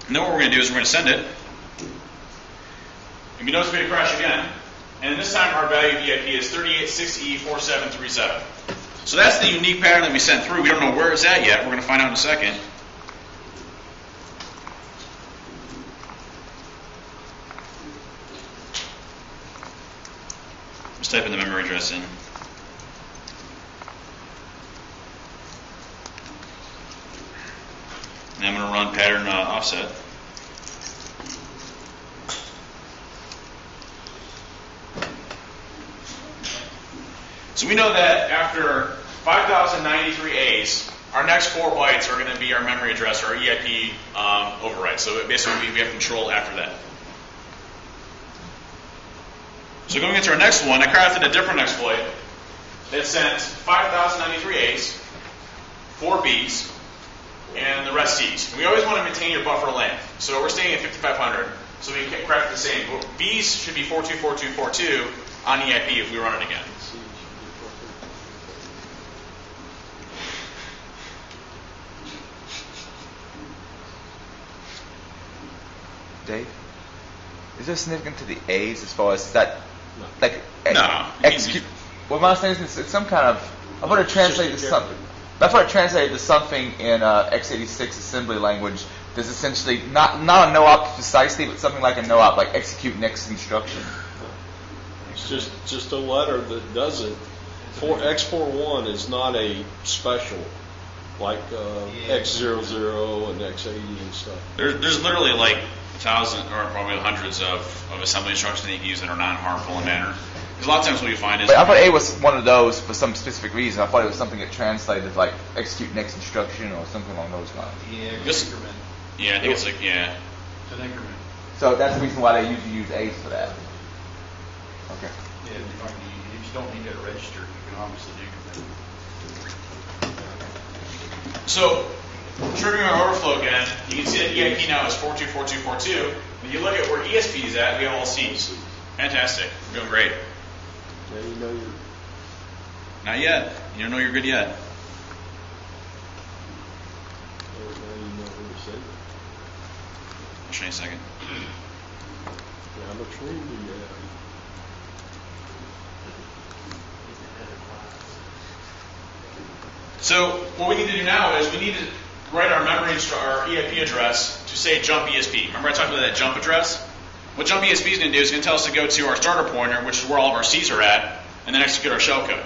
And then what we're going to do is we're going to send it. And we notice we had a crash again. And this time our value of EIP is 386E4737. So that's the unique pattern that we sent through. We don't know where it's at yet. We're going to find out in a second. Just type in the memory address in. And I'm going to run pattern offset. So we know that after 5,093 A's, our next 4 bytes are going to be our memory address, our EIP override. So basically we have control after that. So going into our next one, I crafted a different exploit that sent 5,093 A's, 4 B's, and the rest C's. And we always want to maintain your buffer length. So we're staying at 5,500, so we can craft the same. B's should be 424242 on EIP if we run it again. Dave, is there significance to the A's as far as that, like, No. execute? Well, my understanding is it's some kind of. I thought it translated to something. I thought it translated to something in x86 assembly language. That's essentially not a no-op precisely, but something like a no-op, like execute next instruction. It's just a letter that does it. X41 is not a special like X00 and X80 and stuff. There's literally like 1,000 or probably hundreds of assembly instructions that you can use that are non-harmful in manner. Because a lot of times what you find is... But I thought A was one of those for some specific reason. I thought it was something that translated like execute next instruction or something along those lines. Yeah, Just- increment. Yeah, I think it's like, yeah. It's an increment. So that's the reason why they usually use A's for that. Okay. Yeah, if you don't need that registered, you can obviously do that. So, triggering our overflow again, you can see that EIP now is 424242. When you look at where ESP is at, we have all C's. Fantastic. We're doing great. Now you know you're... Not yet. You don't know you're good yet. Now you know who to send it. I'll show you in a second. How much room do you have? So what we need to do now is we need to write our our EIP address to say jump ESP. Remember I talked about that jump address? What jump ESP is going to do is going to tell us to go to our starter pointer, which is where all of our C's are at, and then execute our shellcode.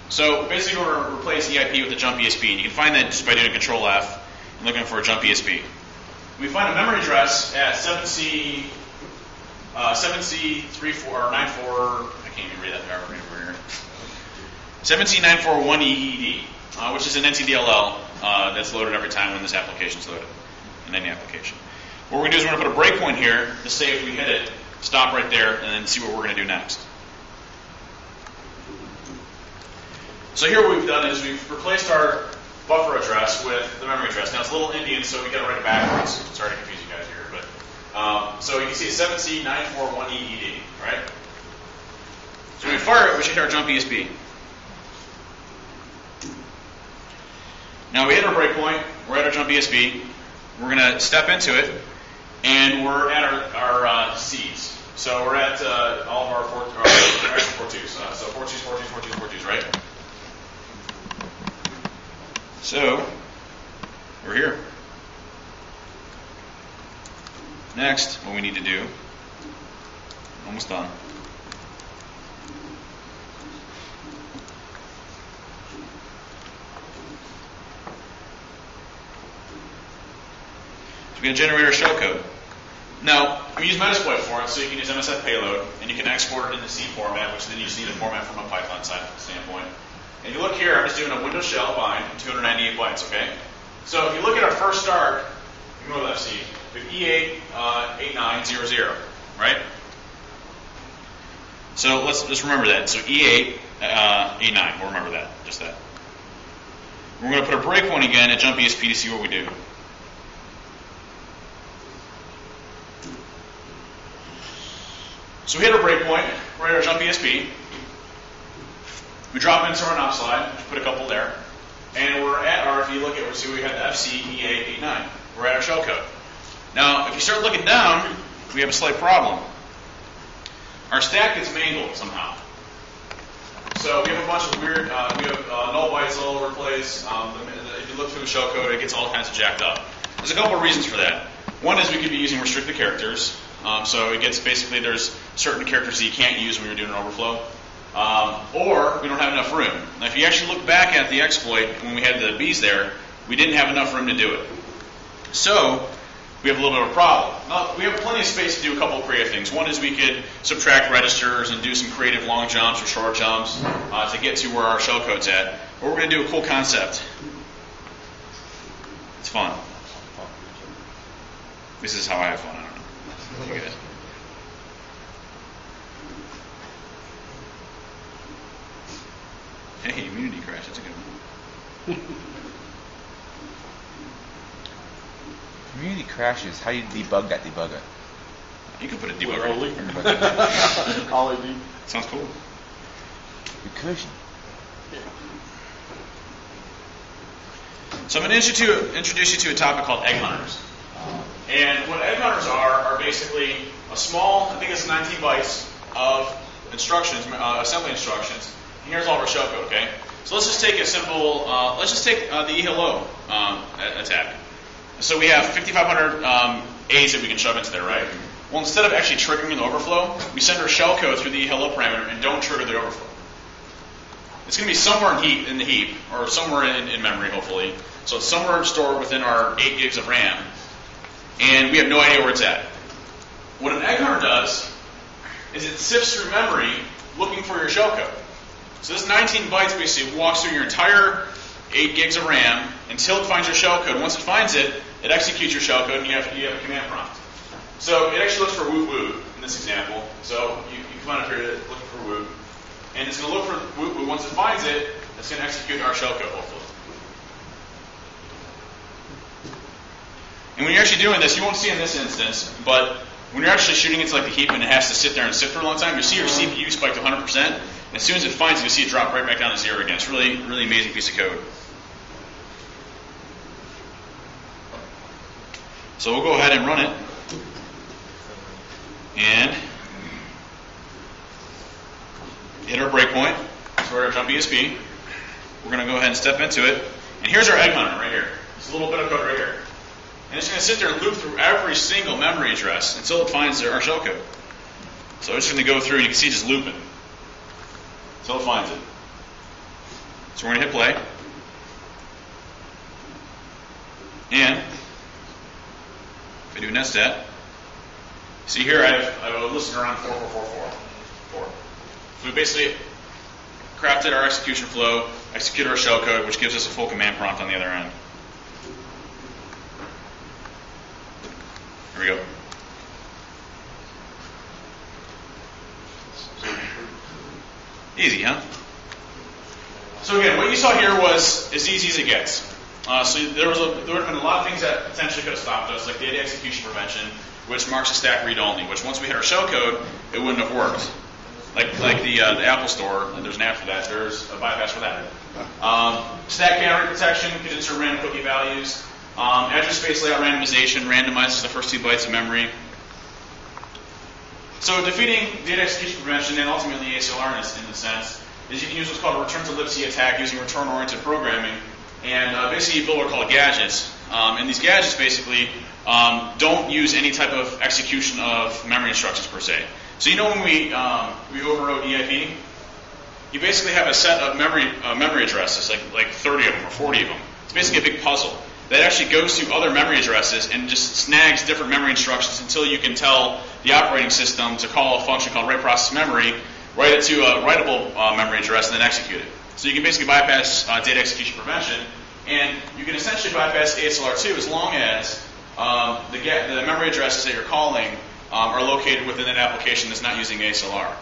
So basically we're going to replace EIP with a jump ESP, and you can find that just by doing Control F and looking for a jump ESP. We find a memory address at 7C34 or 94. I can't even read that over here. 7C941EED, which is an NTDLL that's loaded every time when this application is loaded in any application. What we're going to do is we're going to put a breakpoint here to say if we hit it, stop right there, and then see what we're going to do next. So here what we've done is we've replaced our buffer address with the memory address. Now it's a little Indian, so we got to write it backwards. Sorry to confuse you guys here, but so you can see it's 7C941EED, right? So when we fire it, we should hit our jump ESP. Now we hit our breakpoint, we're at our jump ESP, we're going to step into it, and we're at our C's. So we're at all of our 4.2s. So 4.2s, 4.2s, 4.2s, 4.2s, right? So we're here. Next, what we need to do, almost done. So we're going to generate our shellcode. Now, we use Metasploit for it, so you can use MSF payload, and you can export it into C format, which then you just need a format from a Python standpoint. And if you look here, I'm just doing a Windows shell bind, 298 bytes, okay? So if you look at our first start, you can go to FC, we have E88900, right? So let's just remember that. So E889, we'll remember that, just that. We're going to put a breakpoint again at jump ESP to see what we do. So we hit our breakpoint, we're at our jump ESP. We drop into our knob slide, put a couple there, and we're at our, if you look at, we see we have the FCEA89. We're at our shellcode. Now, if you start looking down, we have a slight problem. Our stack gets mangled somehow. So we have a bunch of weird, we have null bytes all over the place. If you look through the shellcode, it gets all kinds of jacked up. There's a couple of reasons for that. One is we could be using restricted characters. So it gets basically there's certain characters that you can't use when you're doing an overflow. Or we don't have enough room. Now if you actually look back at the exploit when we had the B's there, we didn't have enough room to do it. So we have a little bit of a problem. Now, we have plenty of space to do a couple of creative things. One is we could subtract registers and do some creative long jumps or short jumps to get to where our shellcode's at. Or we're going to do a cool concept. It's fun. This is how I have fun. I don't know. You guys. Hey, immunity crash. That's a good one. Community crashes. How do you debug that debugger? You can put a debugger. Ollie D. Sounds cool. Recursion. So I'm going to introduce you to a topic called egg hunters. And what egg hunters are basically a small, I think it's 19 bytes of instructions, assembly instructions. And here's all of our shellcode, okay? So let's just take a simple, let's just take the eHello attack. So we have 5,500 A's that we can shove into there, right? Well, instead of actually triggering the overflow, we send our shellcode through the eHello parameter and don't trigger the overflow. It's going to be somewhere in the heap, or somewhere in memory, hopefully. So it's somewhere stored within our 8 gigs of RAM, and we have no idea where it's at. What an egg hunter does is it sifts through memory looking for your shellcode. So this 19 bytes basically walks through your entire 8 gigs of RAM until it finds your shellcode. Once it finds it, it executes your shellcode, and you have a command prompt. So it actually looks for woot woot in this example. So you come out here looking for woot, and it's going to look for woot woot. Once it finds it, it's going to execute our shellcode, hopefully. And when you're actually doing this, you won't see in this instance, but when you're actually shooting into like the heap and it has to sit there and sit for a long time, you'll see your CPU spike to 100%, and as soon as it finds it, you'll see it drop right back down to 0 again. It's really, really amazing piece of code. So we'll go ahead and run it. And hit our breakpoint. So we're at our jump ESP. We're going to go ahead and step into it. And here's our egg hunter right here. It's a little bit of code right here. And it's going to sit there and loop through every single memory address until it finds our shellcode. So it's going to go through, and you can see just looping until it finds it. So we're going to hit play. And if I do netStat, see here I have a list around 4444. So we basically crafted our execution flow, executed our shellcode, which gives us a full command prompt on the other end. Here we go. Easy, huh? So again, what you saw here was as easy as it gets. So there would have been a lot of things that potentially could have stopped us, like data execution prevention, which marks a stack read-only, which once we hit our shellcode, it wouldn't have worked. Like the Apple Store, there's an app for that. There's a bypass for that. Stack canary protection could insert random cookie values. Address space layout randomization randomizes the first 2 bytes of memory. So defeating data execution prevention and ultimately ASLR in a sense is you can use what's called a return to libc attack using return-oriented programming. And basically you build what are called gadgets. And these gadgets basically don't use any type of execution of memory instructions per se. So you know when we overrode EIP, you basically have a set of memory addresses, like 30 of them or 40 of them. It's basically a big puzzle that actually goes to other memory addresses and just snags different memory instructions until you can tell the operating system to call a function called write process memory, write it to a writable memory address, and then execute it. So you can basically bypass data execution prevention, and you can essentially bypass ASLR too as long as the memory addresses that you're calling are located within an application that's not using ASLR.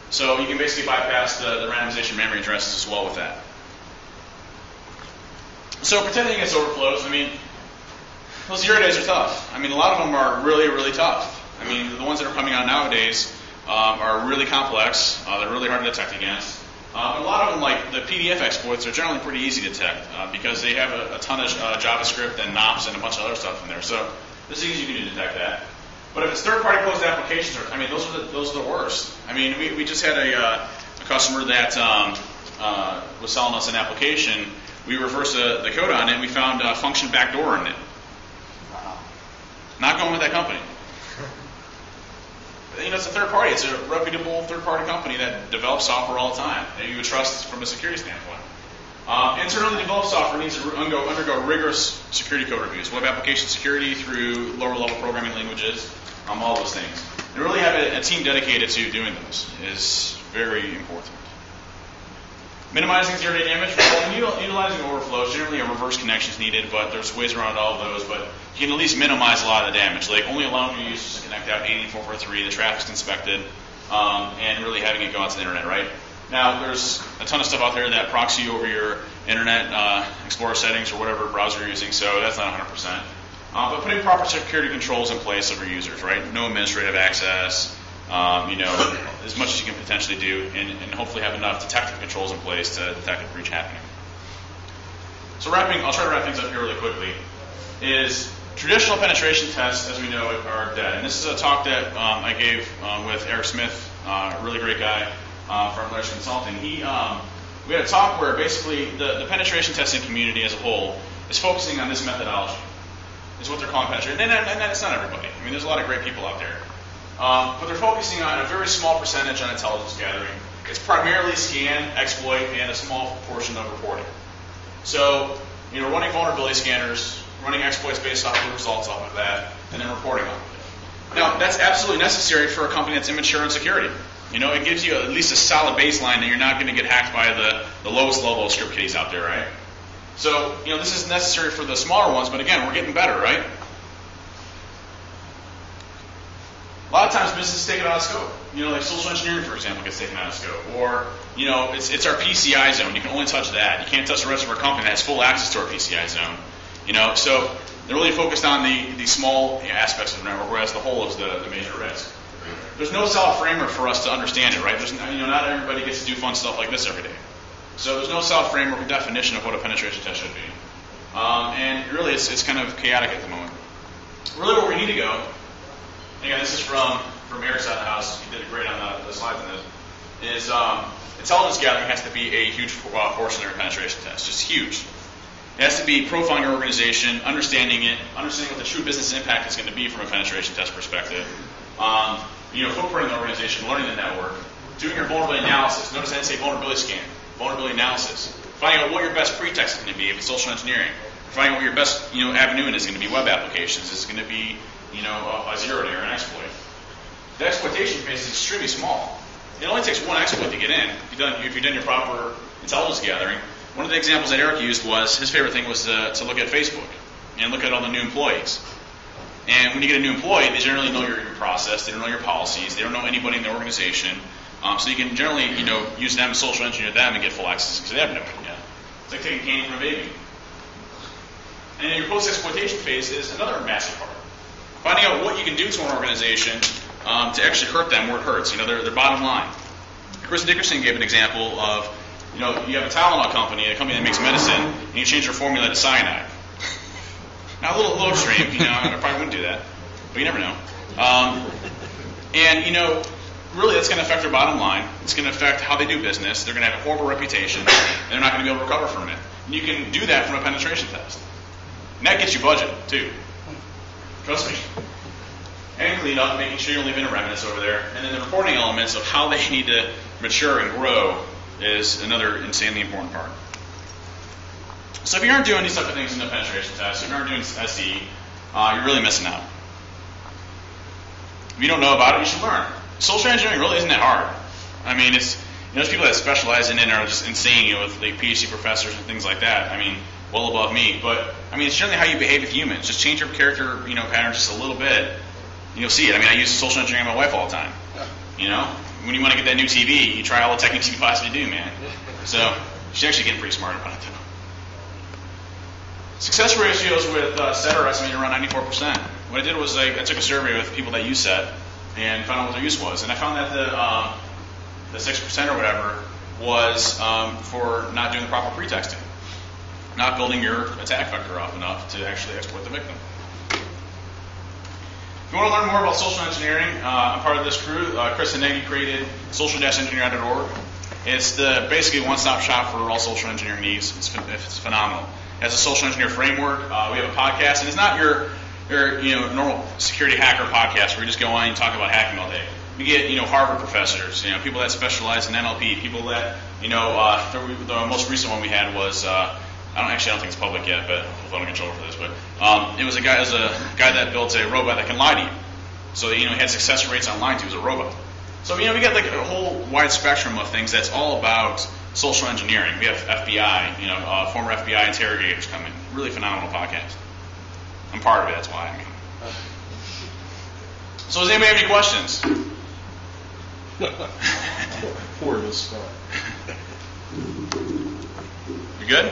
So you can basically bypass the randomization memory addresses as well with that. So pretending against overflows, I mean, those 0 days are tough. I mean, a lot of them are really, really tough. I mean, the ones that are coming out nowadays are really complex. They're really hard to detect against. A lot of them, like the PDF exploits, are generally pretty easy to detect because they have a ton of JavaScript and NOPs and a bunch of other stuff in there. So this is easy to detect that. But if it's third-party closed applications, I mean, those are the worst. I mean, we just had a customer that was selling us an application. We reversed the code on it, and we found a function backdoor in it. Wow. Not going with that company. You know, it's a third party. It's a reputable third-party company that develops software all the time that you would trust from a security standpoint. Internally developed software needs to undergo rigorous security code reviews. Web application security through lower-level programming languages, all those things. And really have a team dedicated to doing those is very important. Minimizing 0-day damage. Well, utilizing overflows, generally a reverse connection is needed, but there's ways around all of those. But you can at least minimize a lot of the damage, like only allowing your users to connect out 8443, the traffic's inspected, and really having it go out to the internet, right? Now, there's a ton of stuff out there that proxy over your Internet Explorer settings or whatever browser you're using, so that's not 100%. But putting proper security controls in place over users, right? No administrative access. As much as you can potentially do, and hopefully have enough detective controls in place to detect a breach happening. So I'll try to wrap things up here really quickly, is traditional penetration tests, as we know it, are dead. And this is a talk that I gave with Eric Smith, a really great guy from Layers Consulting. We had a talk where basically the penetration testing community as a whole is focusing on this methodology. Is what they're calling penetration. And it's not everybody. I mean, there's a lot of great people out there. But they're focusing on a very small percentage on intelligence gathering. It's primarily scan, exploit, and a small portion of reporting. So, running vulnerability scanners, running exploits based off the results off of that, and then reporting on it. Now, that's absolutely necessary for a company that's immature in security. It gives you at least a solid baseline that you're not going to get hacked by the lowest level of script kiddies out there, right? So, this is necessary for the smaller ones, but again, we're getting better, right? A lot of times businesses take it out of scope. Like social engineering, for example, gets taken out of scope. Or, it's our PCI zone. You can only touch that. You can't touch the rest of our company that has full access to our PCI zone. So they're really focused on the small aspects of the network, whereas the whole is the major risk. There's no solid framework for us to understand it, right? There's, not everybody gets to do fun stuff like this every day. So there's no solid framework or definition of what a penetration test should be. And really, it's kind of chaotic at the moment. Really where we need to go, again, this is from Eric's side of the house. He did it great on the slides on this. Is intelligence gathering has to be a huge portion of your penetration test, just huge. It has to be profiling your organization, understanding it, understanding what the true business impact is going to be from a penetration test perspective. Footprinting the organization, learning the network, doing your vulnerability analysis. Notice I didn't say vulnerability scan. Vulnerability analysis. Finding out what your best pretext is going to be if it's social engineering. Finding out what your best avenue in is going to be web applications. Is it going to be a zero day or an exploit? The exploitation phase is extremely small. It only takes one exploit to get in. If you've done your proper intelligence gathering. One of the examples that Eric used was his favorite thing was to look at Facebook and look at all the new employees. And when you get a new employee, they generally know your process, they don't know your policies, they don't know anybody in the organization. So you can generally use them, social engineer them, and get full access because they have no one yet. It's like taking candy from a baby. And then your post-exploitation phase is another massive part. Finding out what you can do to an organization to actually hurt them where it hurts, their bottom line. Chris Dickerson gave an example of, you have a Tylenol company, a company that makes medicine, and you change their formula to cyanide. Now, a little extreme, I probably wouldn't do that, but you never know. Really that's going to affect their bottom line. It's going to affect how they do business. They're going to have a horrible reputation, and they're not going to be able to recover from it. And you can do that from a penetration test. And that gets you budget, too. Trust me. And clean up, making sure you don't leave any remnants over there. And then the reporting elements of how they need to mature and grow is another insanely important part. So if you aren't doing these type of things in the penetration test, if you aren't doing SE, you're really missing out. If you don't know about it, you should learn. Social engineering really isn't that hard. I mean, there's people that specialize in it and are just insane, with like PhD professors and things like that. I mean, well above me. But it's generally how you behave with humans. Just change your character, pattern just a little bit. You'll see it. I use social engineering with my wife all the time. When you want to get that new TV, you try all the techniques you can possibly do, man. So she's actually getting pretty smart about it, too. Success ratios with SET are estimated around 94%. What I did was I took a survey with people that use SET and found out what their use was. And I found that the 6% or whatever was for not doing the proper pretexting, not building your attack vector up enough to actually exploit the victim. If you want to learn more about social engineering, I'm part of this crew. Chris and Nagy created social-engineering.org. It's basically one-stop shop for all social engineering needs. It's phenomenal. It has a social engineer framework. We have a podcast, and it's not your normal security hacker podcast where you just go on and talk about hacking all day. We get Harvard professors, people that specialize in NLP, people that the most recent one we had was I don't think it's public yet, but hopefully I don't get in trouble for this. But it was a guy that built a robot that can lie to you. So he had success rates on lying to you. He was a robot. So we got like a whole wide spectrum of things that's all about social engineering. We have FBI, former FBI interrogators coming. Really phenomenal podcast. I'm part of it. That's why. So does anybody have any questions? For this stuff. You good?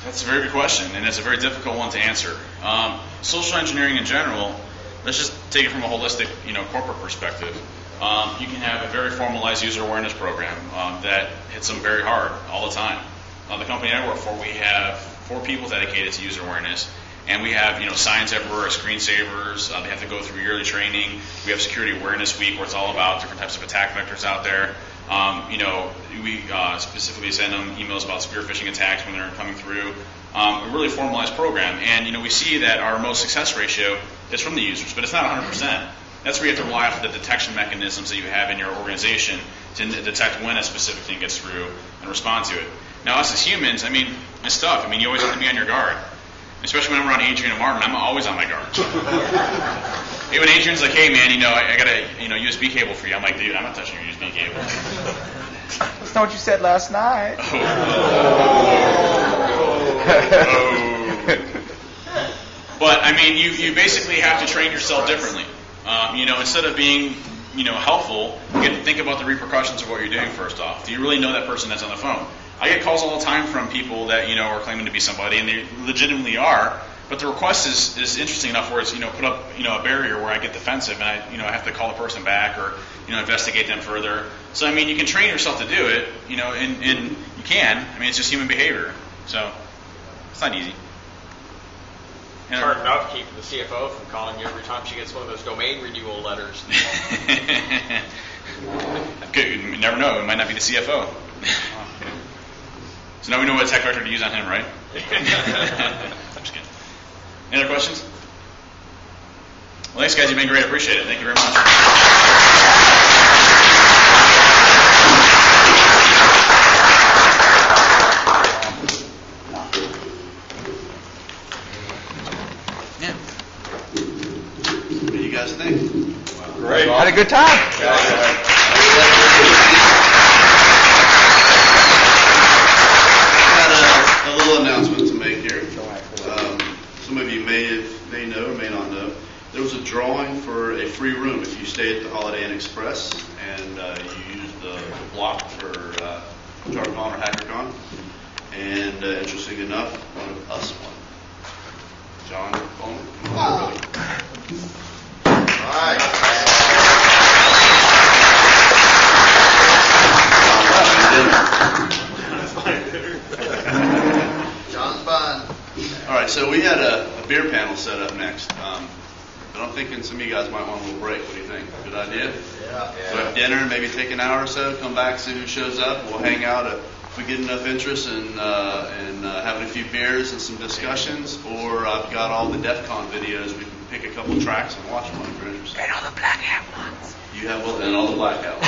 That's a very good question, and it's a very difficult one to answer. Social engineering in general, let's just take it from a holistic, corporate perspective. You can have a very formalized user awareness program that hits them very hard all the time. The company I work for, we have 4 people dedicated to user awareness, and we have signs everywhere, screensavers. They have to go through yearly training. We have Security Awareness Week, where it's all about different types of attack vectors out there. We specifically send them emails about spear phishing attacks when they're coming through. A really formalized program, and we see that our most success ratio is from the users, but it's not 100%. That's where you have to rely on the detection mechanisms that you have in your organization to detect when a specific thing gets through and respond to it. Now, us as humans, it's tough. You always have to be on your guard. Especially when I'm around Adrian and Martin, I'm always on my guard. Hey, when Adrian's like, hey man, I got a USB cable for you, I'm like, dude, I'm not touching your USB cable. That's not what you said last night. But you basically have to train yourself differently. Instead of being helpful, you get to think about the repercussions of what you're doing first off. Do you really know that person that's on the phone? I get calls all the time from people that are claiming to be somebody, and they legitimately are. But the request is interesting enough where it's put up a barrier where I get defensive and I have to call the person back or investigate them further. So you can train yourself to do it, and you can. It's just human behavior. So it's not easy. Charged up keeping the CFO from calling you every time she gets one of those domain renewal letters. Good. You never know. It might not be the CFO. So now we know what tech director to use on him, right? I'm just kidding. Any other questions? Well, thanks, guys. You've been great. I appreciate it. Thank you very much. Yeah. What do you guys think? Great. Had a good time. A little announcement to make here. Some of you may know or may not know. There was a drawing for a free room if you stay at the Holiday Inn Express and you use the block for SET or Hack3rcon. And interesting enough, one of us won. John, come on, brother. All right. John's fine. All right, so we had a beer panel set up next. But I'm thinking some of you guys might want a little break. What do you think? Good idea? Yeah. We'll have dinner, maybe take an hour or so, come back, see who shows up. We'll hang out if we get enough interest in having a few beers and some discussions. Or I've got all the DEF CON videos. We can pick a couple tracks and watch them if you're interested. And all the black hat ones. You have and all the blackout.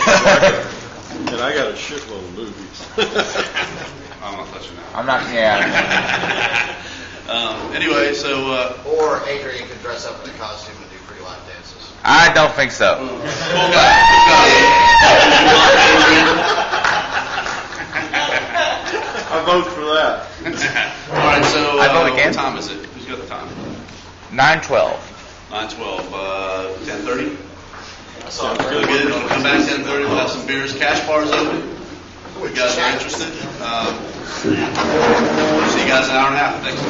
And I got a shitload of movies. I'm not touching that. I'm not, yeah. Anyway, so Or Adrian could dress up in a costume and do free lap dances. I don't think so. cool guy. I vote for that. All right, so I vote again. what time is it? Who's got the time? 9:12. 9:12. 10:30. Sounds Really good. Want to come back 10:30? We'll have some beers. Cash bar's open. If you guys are interested. See you guys in an hour and a half. Thanks.